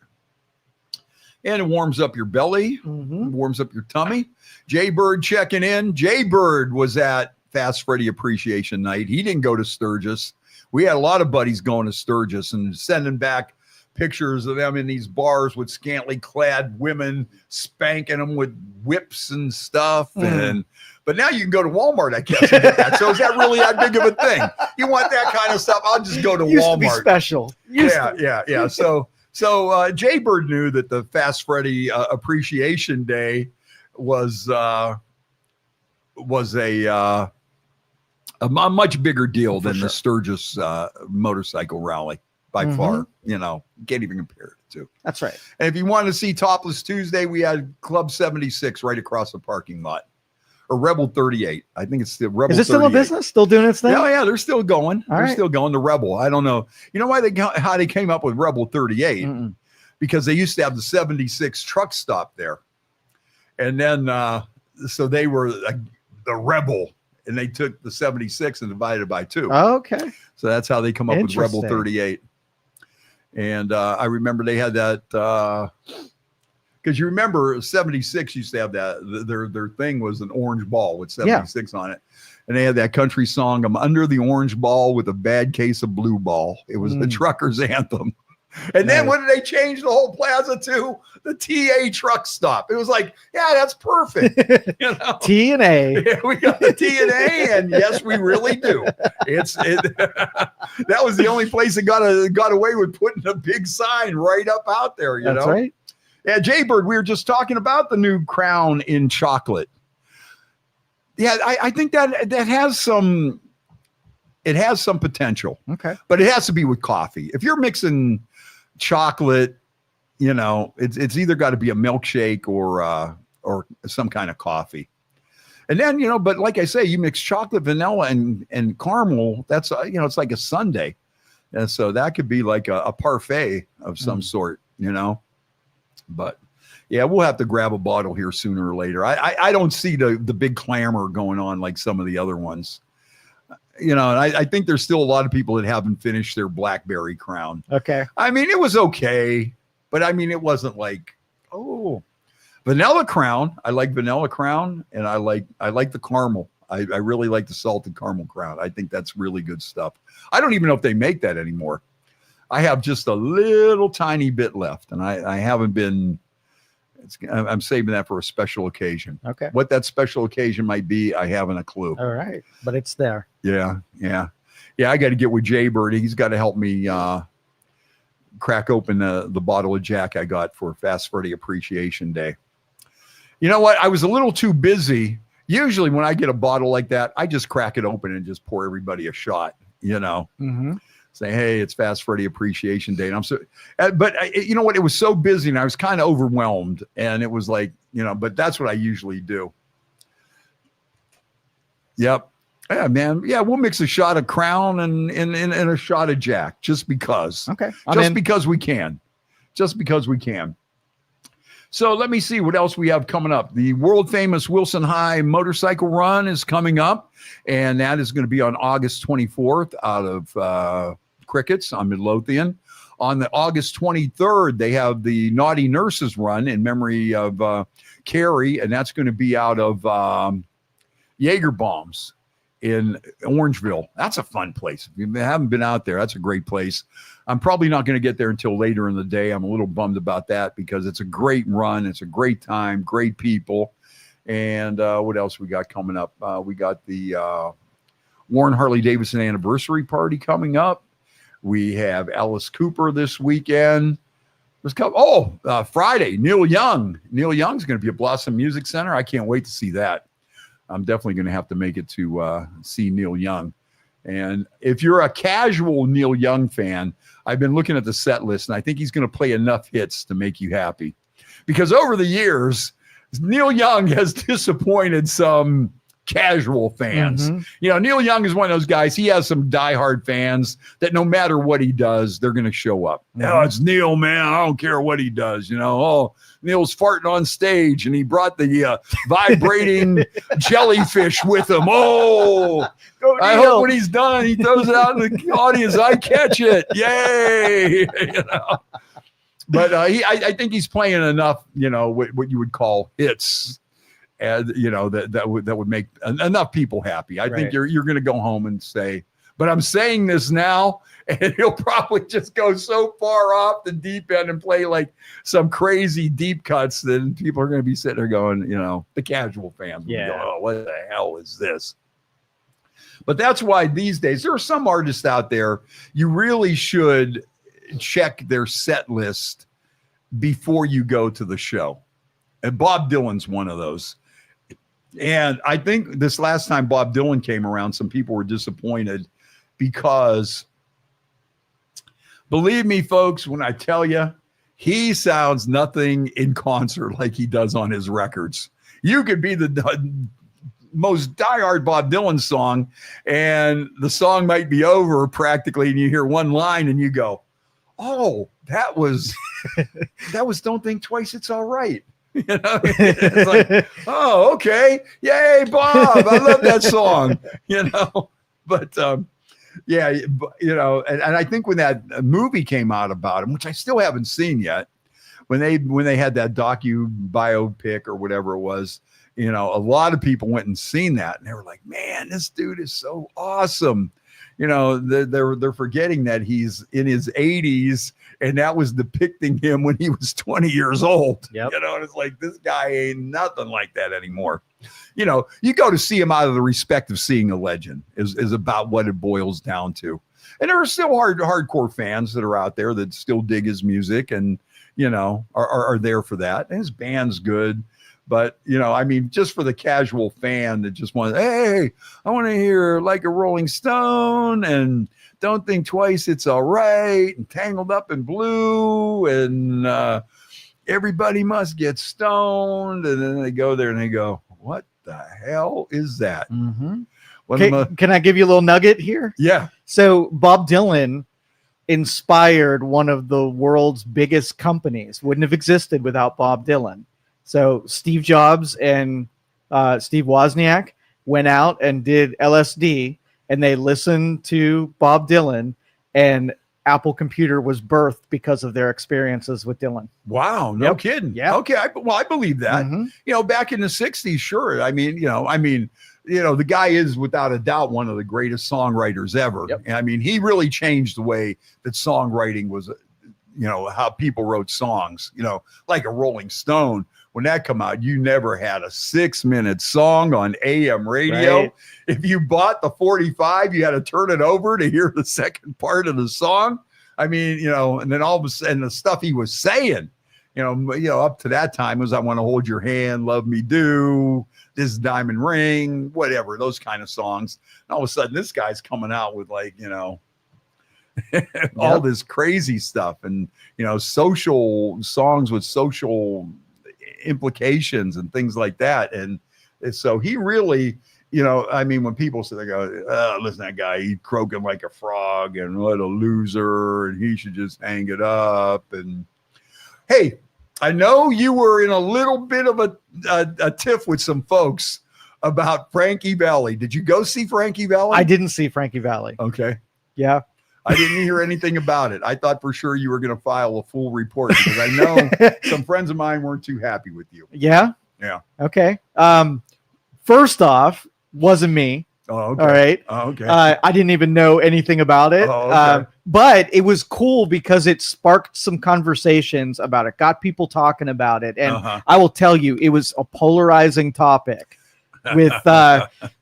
And it warms up your belly, warms up your tummy. Jay Bird checking in. Jay Bird was at Fast Freddie Appreciation Night. He didn't go to Sturgis. We had a lot of buddies going to Sturgis and sending back pictures of them in these bars with scantily clad women spanking them with whips and stuff. But now you can go to Walmart, I guess, and get that. So is that really that big of a thing? You want that kind of stuff? I'll just go to Used Walmart. To be special. Yeah. So Jay Bird knew that the Fast Freddie Appreciation Day was a much bigger deal than the Sturgis motorcycle rally by far. You know, can't even compare it to. That's right. And if you want to see Topless Tuesday, we had Club 76 right across the parking lot. Or Rebel 38. I think it's the Rebel 38. Is it still in business? Still doing its thing? Yeah, they're still going. All right. Still going. The Rebel. I don't know. You know why how they came up with Rebel 38? Because they used to have the 76 truck stop there. And then, so they were the Rebel, and they took the 76 and divided it by 2. Oh, okay. So that's how they come up with Rebel 38. And I remember they had that, because you remember 76 used to have that, their thing was an orange ball with 76 on it. And they had that country song, I'm under the orange ball with a bad case of blue ball. It was the trucker's anthem. And then what did they change the whole plaza to? The TA truck stop. It was like, yeah, that's perfect. You know? T and A. Yeah, we got the T and A, and yes, we really do. That was the only place that got away with putting a big sign right up out there. That's right. Yeah, Jay Bird, we were just talking about the new crown in chocolate. Yeah, I think that has some. It has some potential. Okay, but it has to be with coffee. If you're mixing chocolate, you know, it's either got to be a milkshake or some kind of coffee. And then, you know, but like I say, you mix chocolate, vanilla, and caramel. That's it's like a sundae, and so that could be like a parfait of some sort, you know. But yeah, we'll have to grab a bottle here sooner or later. I don't see the big clamor going on like some of the other ones. You know, and I think there's still a lot of people that haven't finished their blackberry crown. Okay. I mean, it was okay, but I mean, it wasn't like, vanilla crown. I like vanilla crown, and I like the caramel. I really like the salted caramel crown. I think that's really good stuff. I don't even know if they make that anymore. I have just a little tiny bit left, and I haven't been. I'm saving that for a special occasion. Okay. What that special occasion might be, I haven't a clue. All right, but it's there. Yeah. I got to get with Jay Bird. He's got to help me crack open the bottle of Jack I got for Fast Freddie Appreciation Day. You know what? I was a little too busy. Usually when I get a bottle like that, I just crack it open and just pour everybody a shot, you know. Say, hey, it's Fast Freddie Appreciation Day. And I'm so, but you know what? It was so busy and I was kind of overwhelmed. And it was like, you know, but that's what I usually do. Yep. Yeah, man. Yeah, we'll mix a shot of Crown and a shot of Jack just because. Okay. Because we can. Just because we can. So let me see what else we have coming up. The world famous Wilson High motorcycle run is coming up, and that is going to be on August 24th out of Crickets on Midlothian. On the August 23rd, they have the Naughty Nurses run in memory of Carrie, and that's going to be out of Jaeger Bombs in Orangeville. That's a fun place. If you haven't been out there, that's a great place. I'm probably not going to get there until later in the day. I'm a little bummed about that because it's a great run. It's a great time, great people. And what else we got coming up? We got the Warren Harley-Davidson anniversary party coming up. We have Alice Cooper this weekend. Friday, Neil Young. Neil Young's going to be at Blossom Music Center. I can't wait to see that. I'm definitely going to have to make it to see Neil Young. And if you're a casual Neil Young fan, I've been looking at the set list, and I think he's going to play enough hits to make you happy. Because over the years, Neil Young has disappointed some casual fans. Mm-hmm. Neil Young is one of those guys. He has some diehard fans that no matter what he does, they're going to show up. Mm-hmm. Oh, it's Neil, man. I don't care what he does. Neil's farting on stage, and he brought the vibrating jellyfish with him. Oh, I hope when he's done, he throws it out in the audience. I catch it. Yay. But I think he's playing enough, what you would call hits. And that would make enough people happy. I think you're going to go home and say, but I'm saying this now, and he'll probably just go so far off the deep end and play like some crazy deep cuts that people are going to be sitting there going, the casual fans will go, oh, what the hell is this? But that's why these days there are some artists out there you really should check their set list before you go to the show. And Bob Dylan's one of those. And I think this last time Bob Dylan came around, some people were disappointed because, believe me, folks, when I tell you, he sounds nothing in concert like he does on his records. You could be the most diehard Bob Dylan song, and the song might be over practically, and you hear one line and you go, oh, that was Don't Think Twice, It's All Right. It's like, oh, okay, yay, Bob, I love that song. But and I think when that movie came out about him, which I still haven't seen yet, when they had that biopic or whatever it was, a lot of people went and seen that, and they were like, man, this dude is so awesome. They're forgetting that he's in his 80s, and that was depicting him when he was 20 years old. Yep. And it's like, this guy ain't nothing like that anymore. You go to see him out of the respect of seeing a legend is about what it boils down to. And there are still hardcore fans that are out there that still dig his music and, are there for that. And his band's good. But, just for the casual fan that just wants, hey, I want to hear Like a Rolling Stone and Don't Think Twice, It's All Right, and Tangled Up in Blue, and Everybody Must Get Stoned. And then they go there and they go, what the hell is that? Mm-hmm. Can I give you a little nugget here? Yeah. So Bob Dylan inspired one of the world's biggest companies. Wouldn't have existed without Bob Dylan. So Steve Jobs and Steve Wozniak went out and did LSD, and they listened to Bob Dylan, and Apple Computer was birthed because of their experiences with Dylan. Wow, no kidding. Yeah. Okay, I believe that. Mm-hmm. Back in the 60s, sure. The guy is without a doubt one of the greatest songwriters ever. Yep. And he really changed the way that songwriting was, how people wrote songs, like a Rolling Stone. When that come out, you never had a 6-minute song on AM radio. Right. If you bought the 45, you had to turn it over to hear the second part of the song. And then all of a sudden the stuff he was saying, up to that time was I Want to Hold Your Hand, Love Me Do, This Diamond Ring, whatever, those kind of songs. And all of a sudden this guy's coming out with all this crazy stuff and, social songs with social implications and things like that. And so he really you know, I mean, when people say, they go, oh, listen, that guy, he's croaking like a frog and what a loser, and he should just hang it up. And hey, I know you were in a little bit of a tiff with some folks about Frankie Valli. Did you go see Frankie Valli? I didn't see Frankie Valli. Okay. Yeah. I didn't hear anything about it. I thought for sure you were going to file a full report because I know some friends of mine weren't too happy with you. Yeah. Yeah. Okay. First off, wasn't me. Oh, okay. All right. Oh, okay. I didn't even know anything about it. Oh, okay. But it was cool because it sparked some conversations about it, got people talking about it. And I will tell you, it was a polarizing topic with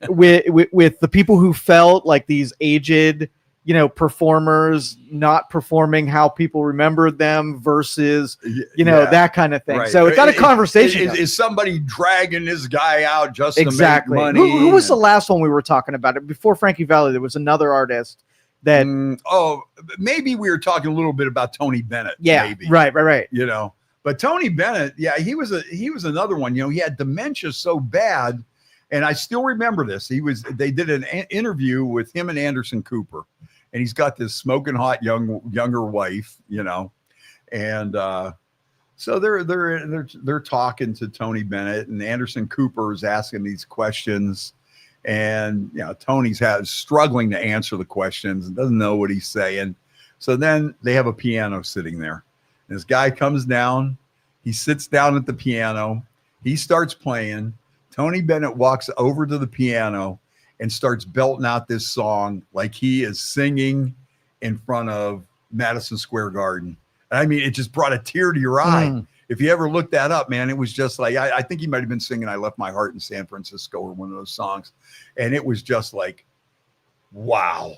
with the people who felt like these aged, you know, performers not performing how people remembered them versus, you know, that kind of thing. Right. So it got a conversation. Is somebody dragging this guy out just exactly. to make money? Who was the last one we were talking about? It before Frankie Valli, there was another artist that. Maybe we were talking a little bit about Tony Bennett. Yeah. Maybe. Right. You know, but Tony Bennett, yeah, he was another one. You know, he had dementia so bad, and I still remember this. They did an interview with him and Anderson Cooper. And he's got this smoking hot younger wife, you know, and so they're talking to Tony Bennett, and Anderson Cooper is asking these questions, and you know Tony's struggling to answer the questions and doesn't know what he's saying. So then they have a piano sitting there. And this guy comes down, he sits down at the piano, he starts playing. Tony Bennett walks over to the piano and starts belting out this song like he is singing in front of Madison Square Garden. I mean, it just brought a tear to your eye. If you ever looked that up, man, it was just like, I think he might've been singing I Left My Heart in San Francisco or one of those songs. And it was just like, wow.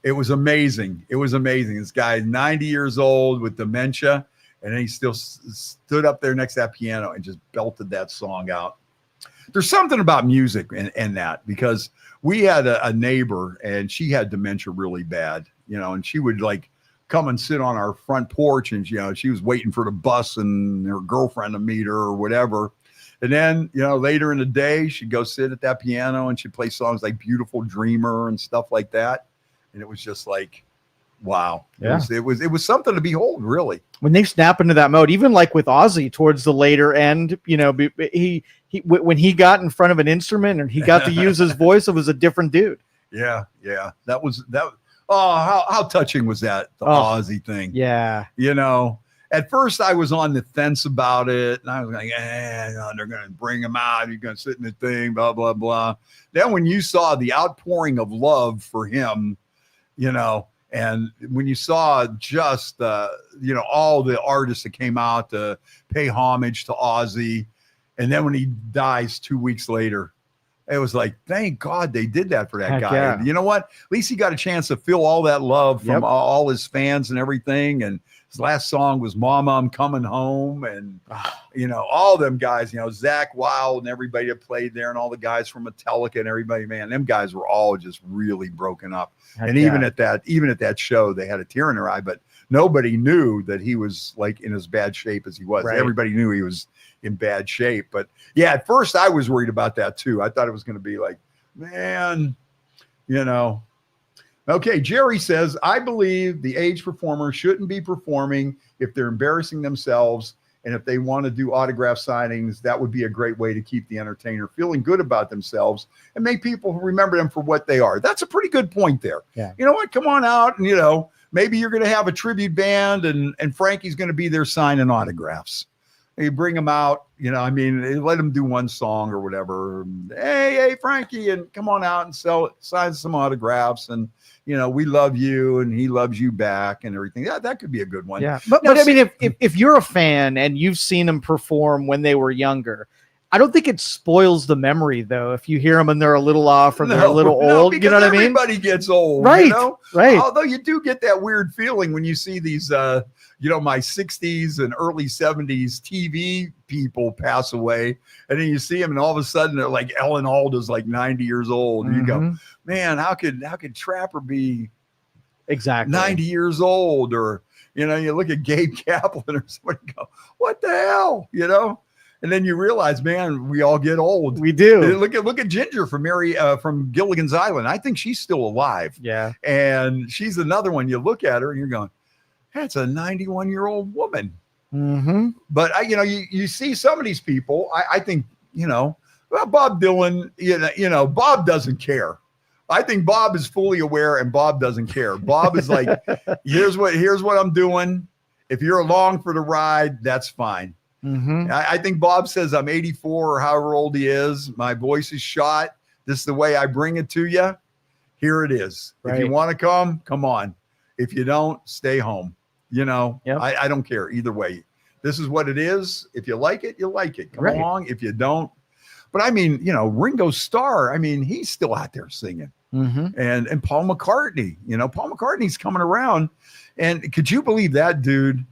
It was amazing. It was amazing. This guy is 90 years old with dementia, and then he still stood up there next to that piano and just belted that song out. There's something about music and that, because we had a neighbor and she had dementia really bad, you know, and she would like come and sit on our front porch, and, you know, she was waiting for the bus and her girlfriend to meet her or whatever. And then, you know, later in the day, she'd go sit at that piano and she'd play songs like Beautiful Dreamer and stuff like that. And it was just like, wow. Yeah. It was something to behold, really. When they snap into that mode, even like with Ozzy towards the later end, you know, when he got in front of an instrument and he got to use his voice, it was a different dude. Yeah. That. Oh, how touching was that? The Ozzy thing. Yeah. You know, at first I was on the fence about it, and I was like, they're going to bring him out. He's going to sit in the thing, blah, blah, blah. Then when you saw the outpouring of love for him, you know, and when you saw just, you know, all the artists that came out to pay homage to Ozzy, and then when he dies 2 weeks later, it was like, thank God they did that for that Heck guy. yeah. And you know what? At least he got a chance to feel all that love from all his fans and everything. And his last song was Mama, I'm Coming Home. And, you know, all them guys, you know, Zach Wilde and everybody that played there, and all the guys from Metallica and everybody, man, them guys were all just really broken up. Heck and yeah. even at that show, they had a tear in their eye, but nobody knew that he was like in as bad shape as he was. Right. Everybody knew he was in bad shape. But yeah, at first I was worried about that too. I thought it was going to be like, man, you know. Okay, Jerry says, I believe the aged performer shouldn't be performing if they're embarrassing themselves, and if they want to do autograph signings, that would be a great way to keep the entertainer feeling good about themselves and make people remember them for what they are. That's a pretty good point there. Yeah. You know what? Come on out, and, you know, maybe you're going to have a tribute band, and Frankie's going to be there signing autographs. You bring them out, you know, I mean, let them do one song or whatever. Hey, Frankie, and come on out and sign some autographs, and, you know, we love you and he loves you back and everything. Yeah, that could be a good one. Yeah. But I mean, if you're a fan and you've seen them perform when they were younger, I don't think it spoils the memory, though, if you hear them and they're a little off or they're a little old. You know what I mean? Everybody gets old, right? You know? Right. Although you do get that weird feeling when you see these, you know, my 60s and early 70s TV people pass away, and then you see them, and all of a sudden they're like Ellen Alda's like 90 years old, and you go, man, how could Trapper be exactly 90 years old? Or, you know, you look at Gabe Kaplan or somebody, go, what the hell, you know? And then you realize, man, we all get old. We do. Look at Ginger from Gilligan's Island. I think she's still alive. Yeah. And she's another one. You look at her and you're going, that's a 91-year-old woman. Mm-hmm. But you see some of these people. I think well, Bob Dylan. Bob doesn't care. I think Bob is fully aware, and Bob doesn't care. Bob is like, here's what I'm doing. If you're along for the ride, that's fine. Mm-hmm. I think Bob says I'm 84 or however old he is. My voice is shot. This is the way I bring it to you. Here it is. Right. If you want to come on. If you don't, stay home. Yep. I don't care either way. This is what it is. If you like it, you like it. Come along. If you don't. But I mean, Ringo Starr, I mean, he's still out there singing. Mm-hmm. And Paul McCartney, Paul McCartney's coming around. And could you believe that, dude?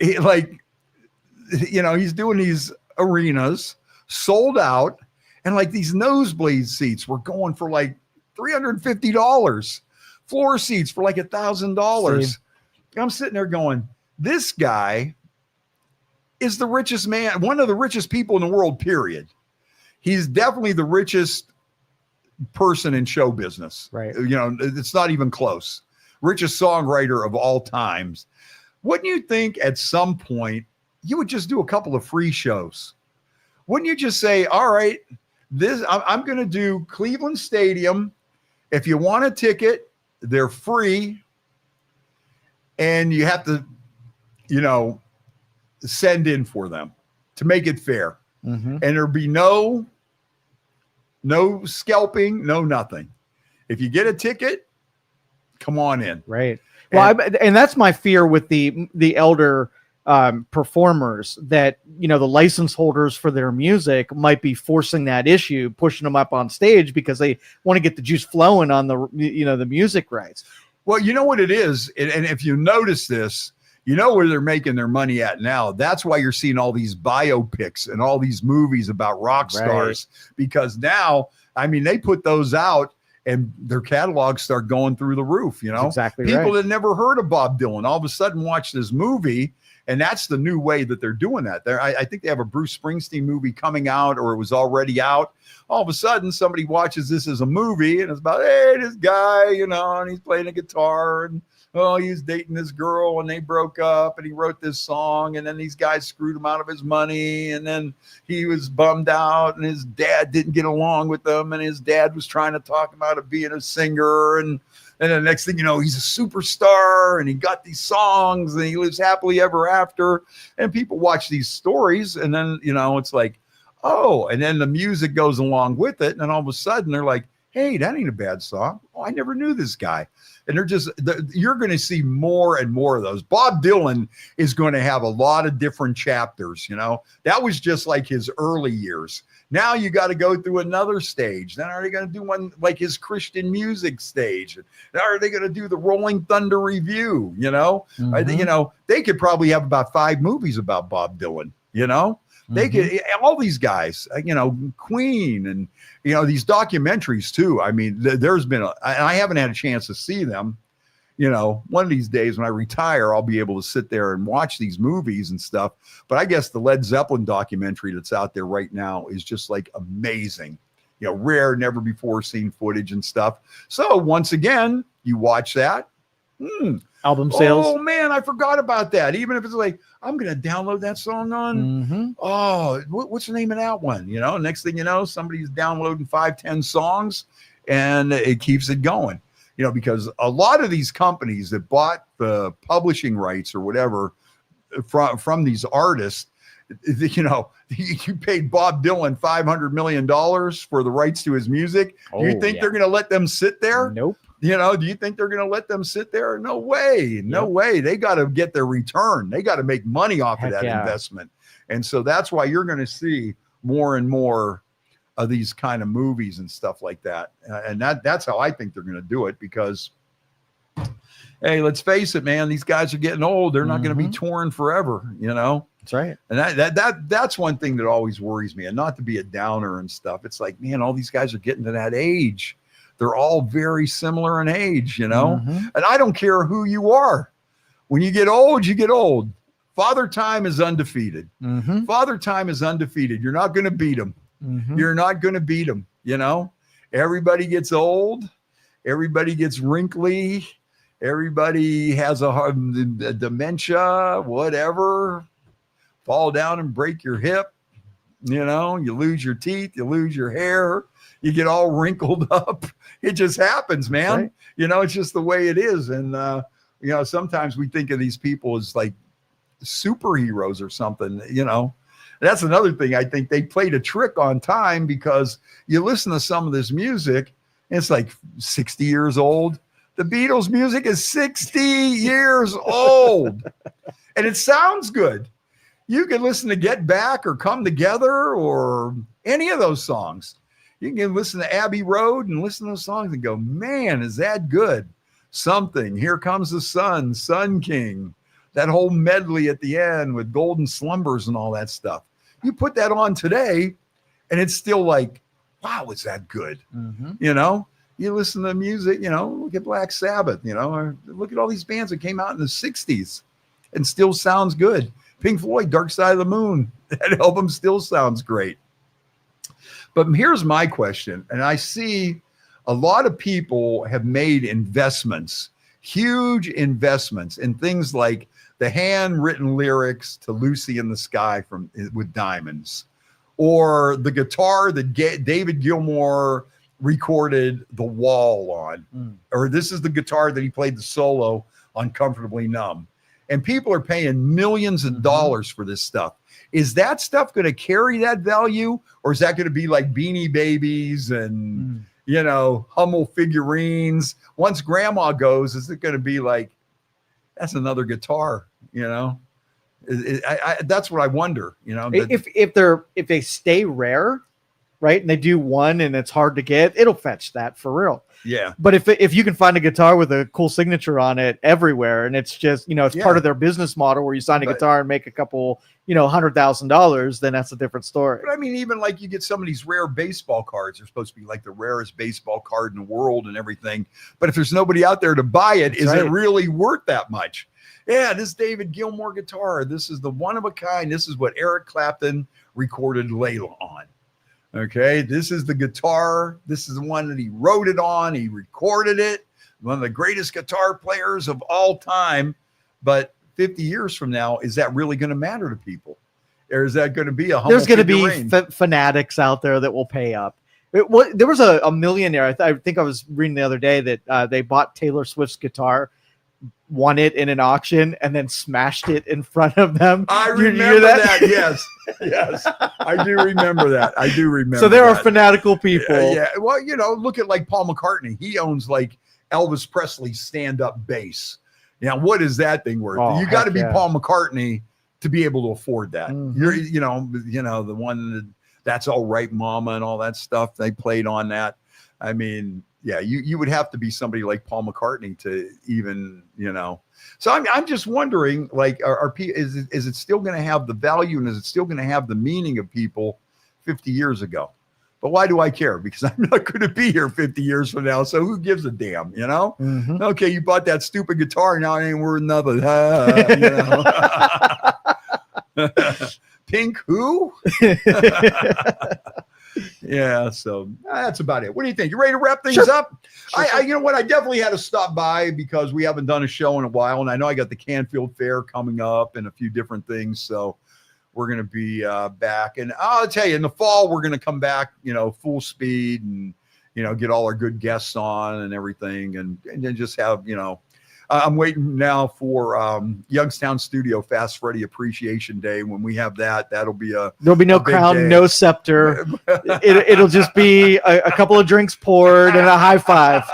He's doing these arenas sold out, and like these nosebleed seats were going for like $350, floor seats for like $1,000. I'm sitting there going, this guy is the richest man, one of the richest people in the world, period. He's definitely the richest person in show business. Right. It's not even close. Richest songwriter of all times. Wouldn't you think at some point you would just do a couple of free shows? Wouldn't you just say, all right, I'm going to do Cleveland Stadium. If you want a ticket, they're free. And you have to, send in for them to make it fair. Mm-hmm. And there'll be no scalping, no nothing. If you get a ticket, come on in. Right. Well, and that's my fear with the elder performers, that the license holders for their music might be forcing that issue, pushing them up on stage because they want to get the juice flowing on the the music rights. Well, you know what it is, and if you notice this, where they're making their money at now. That's why you're seeing all these biopics and all these movies about rock stars, because now, I mean, they put those out and their catalogs start going through the roof. That's exactly people right. that never heard of Bob Dylan all of a sudden watch this movie. And that's the new way that they're doing that. I think they have a Bruce Springsteen movie coming out, or it was already out. All of a sudden, somebody watches this as a movie, and it's about, hey, this guy, and he's playing a guitar, and he's dating this girl, and they broke up, and he wrote this song, and then these guys screwed him out of his money, and then he was bummed out, and his dad didn't get along with him, and his dad was trying to talk him out of being a singer, and the next thing you know, he's a superstar, and he got these songs, and he lives happily ever after. And people watch these stories, and then, it's like, oh, and then the music goes along with it. And then all of a sudden they're like, hey, that ain't a bad song. Oh, I never knew this guy. And you're going to see more and more of those. Bob Dylan is going to have a lot of different chapters. That was just like his early years. Now you got to go through another stage. Then are they going to do one like his Christian music stage? Now are they going to do the Rolling Thunder review? Mm-hmm. They could probably have about 5 movies about Bob Dylan. They could, all these guys, Queen, and these documentaries too. I mean, there's been I haven't had a chance to see them. One of these days when I retire, I'll be able to sit there and watch these movies and stuff. But I guess the Led Zeppelin documentary that's out there right now is just like amazing, rare, never before seen footage and stuff. So once again, you watch that. Album sales. Oh man, I forgot about that. Even if it's like, I'm going to download that song on, what's the name of that one? Next thing you know, somebody's downloading 5-10 songs, and it keeps it going. Because a lot of these companies that bought the publishing rights or whatever from these artists, you paid Bob Dylan $500 million for the rights to his music. Do you think they're going to let them sit there? Nope. Do you think they're going to let them sit there? No way. No way. They got to get their return. They got to make money off of that investment. And so that's why you're going to see more and more of these kind of movies and stuff like that. And that's how I think they're going to do it, because, hey, let's face it, man, these guys are getting old. They're not going to be touring forever, That's right. And that's one thing that always worries me, and not to be a downer and stuff. It's like, man, all these guys are getting to that age. They're all very similar in age, and I don't care who you are. When you get old, you get old. Father Time is undefeated. Mm-hmm. Father Time is undefeated. You're not going to beat him. Mm-hmm. You're not going to beat him. You know, everybody gets old. Everybody gets wrinkly. Everybody has a dementia, whatever. Fall down and break your hip. You know, you lose your teeth. You lose your hair. You get all wrinkled up. It just happens, man. Right. You know, it's just the way it is. And, you know, sometimes we think of these people as like superheroes or something, you know. That's another thing. I think they played a trick on time, because you listen to some of this music, and it's like 60 years old. The Beatles music is 60 years old, and it sounds good. You can listen to Get Back or Come Together or any of those songs. You can listen to Abbey Road and listen to those songs and go, man, is that good? Something, Here Comes the Sun, Sun King, that whole medley at the end with Golden Slumbers and all that stuff. You put that on today, and it's still like, wow, is that good? Mm-hmm. You know, you listen to music, you know, look at Black Sabbath, you know, or look at all these bands that came out in the 60s and still sounds good. Pink Floyd, Dark Side of the Moon, that album still sounds great. But here's my question, and I see a lot of people have made investments, huge investments in things like the handwritten lyrics to Lucy in the Sky with Diamonds, or the guitar that David Gilmour recorded The Wall on, or this is the guitar that he played the solo on Comfortably Numb. And people are paying millions of dollars for this stuff. Is that stuff going to carry that value, or is that going to be like Beanie Babies and, you know, Hummel figurines? Once grandma goes, is it going to be like, that's another guitar, you know? That's what I wonder, you know? If they stay rare, right, and they do one and it's hard to get, it'll fetch that for real. Yeah. But if you can find a guitar with a cool signature on it everywhere, and it's just, you know, it's part of their business model where you sign a guitar and make a couple, you know, $100,000, then that's a different story. But I mean, even like you get some of these rare baseball cards, they're supposed to be like the rarest baseball card in the world and everything. But if there's nobody out there to buy it, is it really worth that much? Yeah, this David Gilmour guitar, this is the one of a kind. This is what Eric Clapton recorded Layla on. Okay, this is the guitar. This is the one that he wrote it on. He recorded it. One of the greatest guitar players of all time. But 50 years from now, is that really going to matter to people? Or is that going to be a humble There's going to figurine? be fanatics out there that will pay up. There was a millionaire. I think I was reading the other day that they bought Taylor Swift's guitar, won it in an auction, and then smashed it in front of them. I remember that. Yes. Yes. I do remember that. So there are fanatical people. Yeah. Well, you know, look at like Paul McCartney. He owns like Elvis Presley's stand-up bass. Now, what is that thing worth? Oh, you got to be yeah. Paul McCartney to be able to afford that. Mm-hmm. You're, you know, the one That's All Right, Mama, and all that stuff. They played on that. I mean, yeah, you would have to be somebody like Paul McCartney to even, you know. So I'm just wondering, like, is it still going to have the value, and is it still going to have the meaning of people 50 years ago? But why do I care? Because I'm not going to be here 50 years from now. So who gives a damn, you know? Mm-hmm. Okay, you bought that stupid guitar. Now it ain't worth nothing. You know? Pink who? Yeah, so that's about it. What do you think? You ready to wrap things up? Sure. You know what? I definitely had to stop by because we haven't done a show in a while, and I know I got the Canfield Fair coming up and a few different things. So we're going to be back, and I'll tell you, in the fall we're going to come back, you know, full speed, and you know, get all our good guests on and everything, and then just have, you know. I'm waiting now for Youngstown Studio Fast Freddie Appreciation Day. When we have that, there'll be there'll be no crown, no scepter. It'll just be a couple of drinks poured and a high five.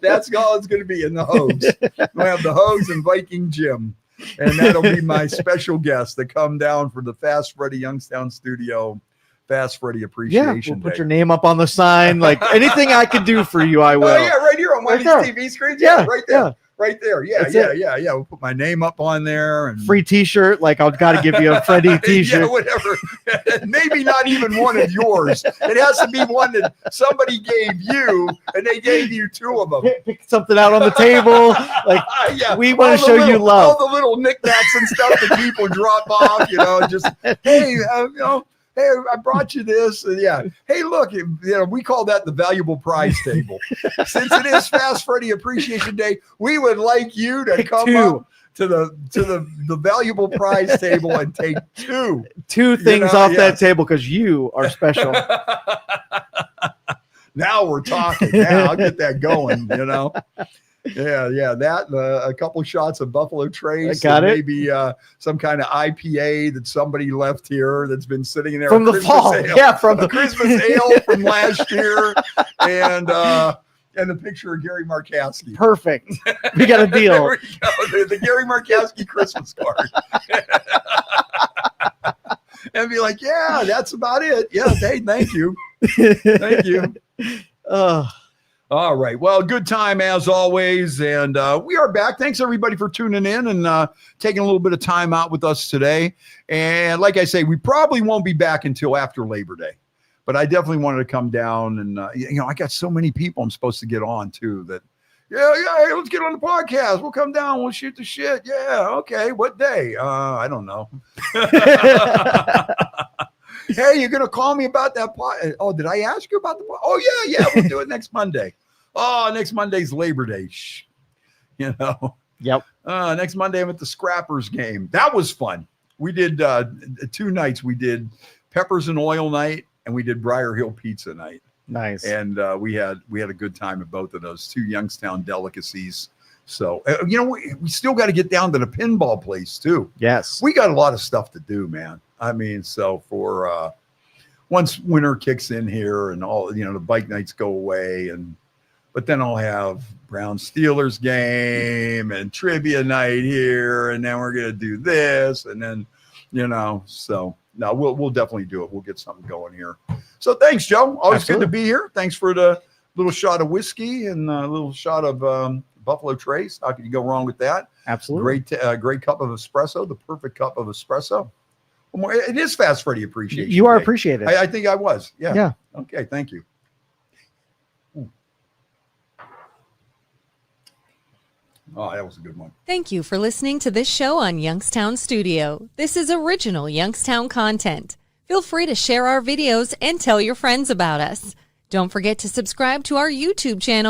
That's all it's going to be in the Hogs. We'll have the Hogs and Viking Jim, and that'll be my special guest that come down for the Fast Freddie Youngstown Studio Fast Freddie Appreciation Day. We'll put Day. your name up on the sign. Like anything I can do for you, I will. Oh yeah, right here on one of these TV screens. Yeah, right there. Yeah. right there. Yeah, That's yeah. We'll put my name up on there and free T-shirt. Like I've got to give you a Freddie T-shirt. yeah, whatever. Maybe not even one of yours. It has to be one that somebody gave you, and they gave you 2 of them. Pick something out on the table. Like yeah, we want to show you love. All the little knickknacks and stuff that people drop off. Just hey, hey, I brought you this. And yeah. Hey, look, we call that the valuable prize table. Since it is Fast Freddie Appreciation Day, we would like you to come up to the valuable prize table and take 2 things off that table because you are special. Now we're talking. Now I'll get that going, Yeah, that a couple shots of Buffalo Trace. Got it. Maybe some kind of IPA that somebody left here that's been sitting there from the fall. Ale. Yeah, from the Christmas ale from last year, and the picture of Gary Markowski. Perfect. We got a deal. There we go. The Gary Markowski Christmas card. And be like, yeah, that's about it. Yeah, hey, thank you. Thank you. All right. Well, good time as always. And we are back. Thanks, everybody, for tuning in and taking a little bit of time out with us today. And like I say, we probably won't be back until after Labor Day. But I definitely wanted to come down. And, I got so many people I'm supposed to get on, too, that, hey, let's get on the podcast. We'll come down. We'll shoot the shit. Yeah, okay. What day? I don't know. Hey, you're going to call me about that pot? Oh, did I ask you about the pot? Oh, yeah, we'll do it next Monday. Oh, next Monday's Labor Day. Yep. Next Monday I'm at the Scrappers game. That was fun. We did 2 nights. We did Peppers and Oil night, and we did Briar Hill Pizza night. Nice. And we had a good time at both of those 2 Youngstown delicacies. So, we still got to get down to the pinball place too. Yes. We got a lot of stuff to do, man. I mean, so for once winter kicks in here and all, the bike nights go away, but then I'll have Brown Steelers game and trivia night here, and then we're gonna do this, and then so no, we'll definitely do it. We'll get something going here. So thanks, Joe. Always Absolutely. Good to be here. Thanks for the little shot of whiskey and a little shot of Buffalo Trace. How can you go wrong with that? Absolutely. Great cup of espresso, the perfect cup of espresso. It is Fast Freddie Appreciation You are Day. appreciated. I think I was. Yeah. Yeah. Okay. Thank you. Oh, that was a good one. Thank you for listening to this show on Youngstown Studio. This is original Youngstown content. Feel free to share our videos and tell your friends about us. Don't forget to subscribe to our YouTube channel.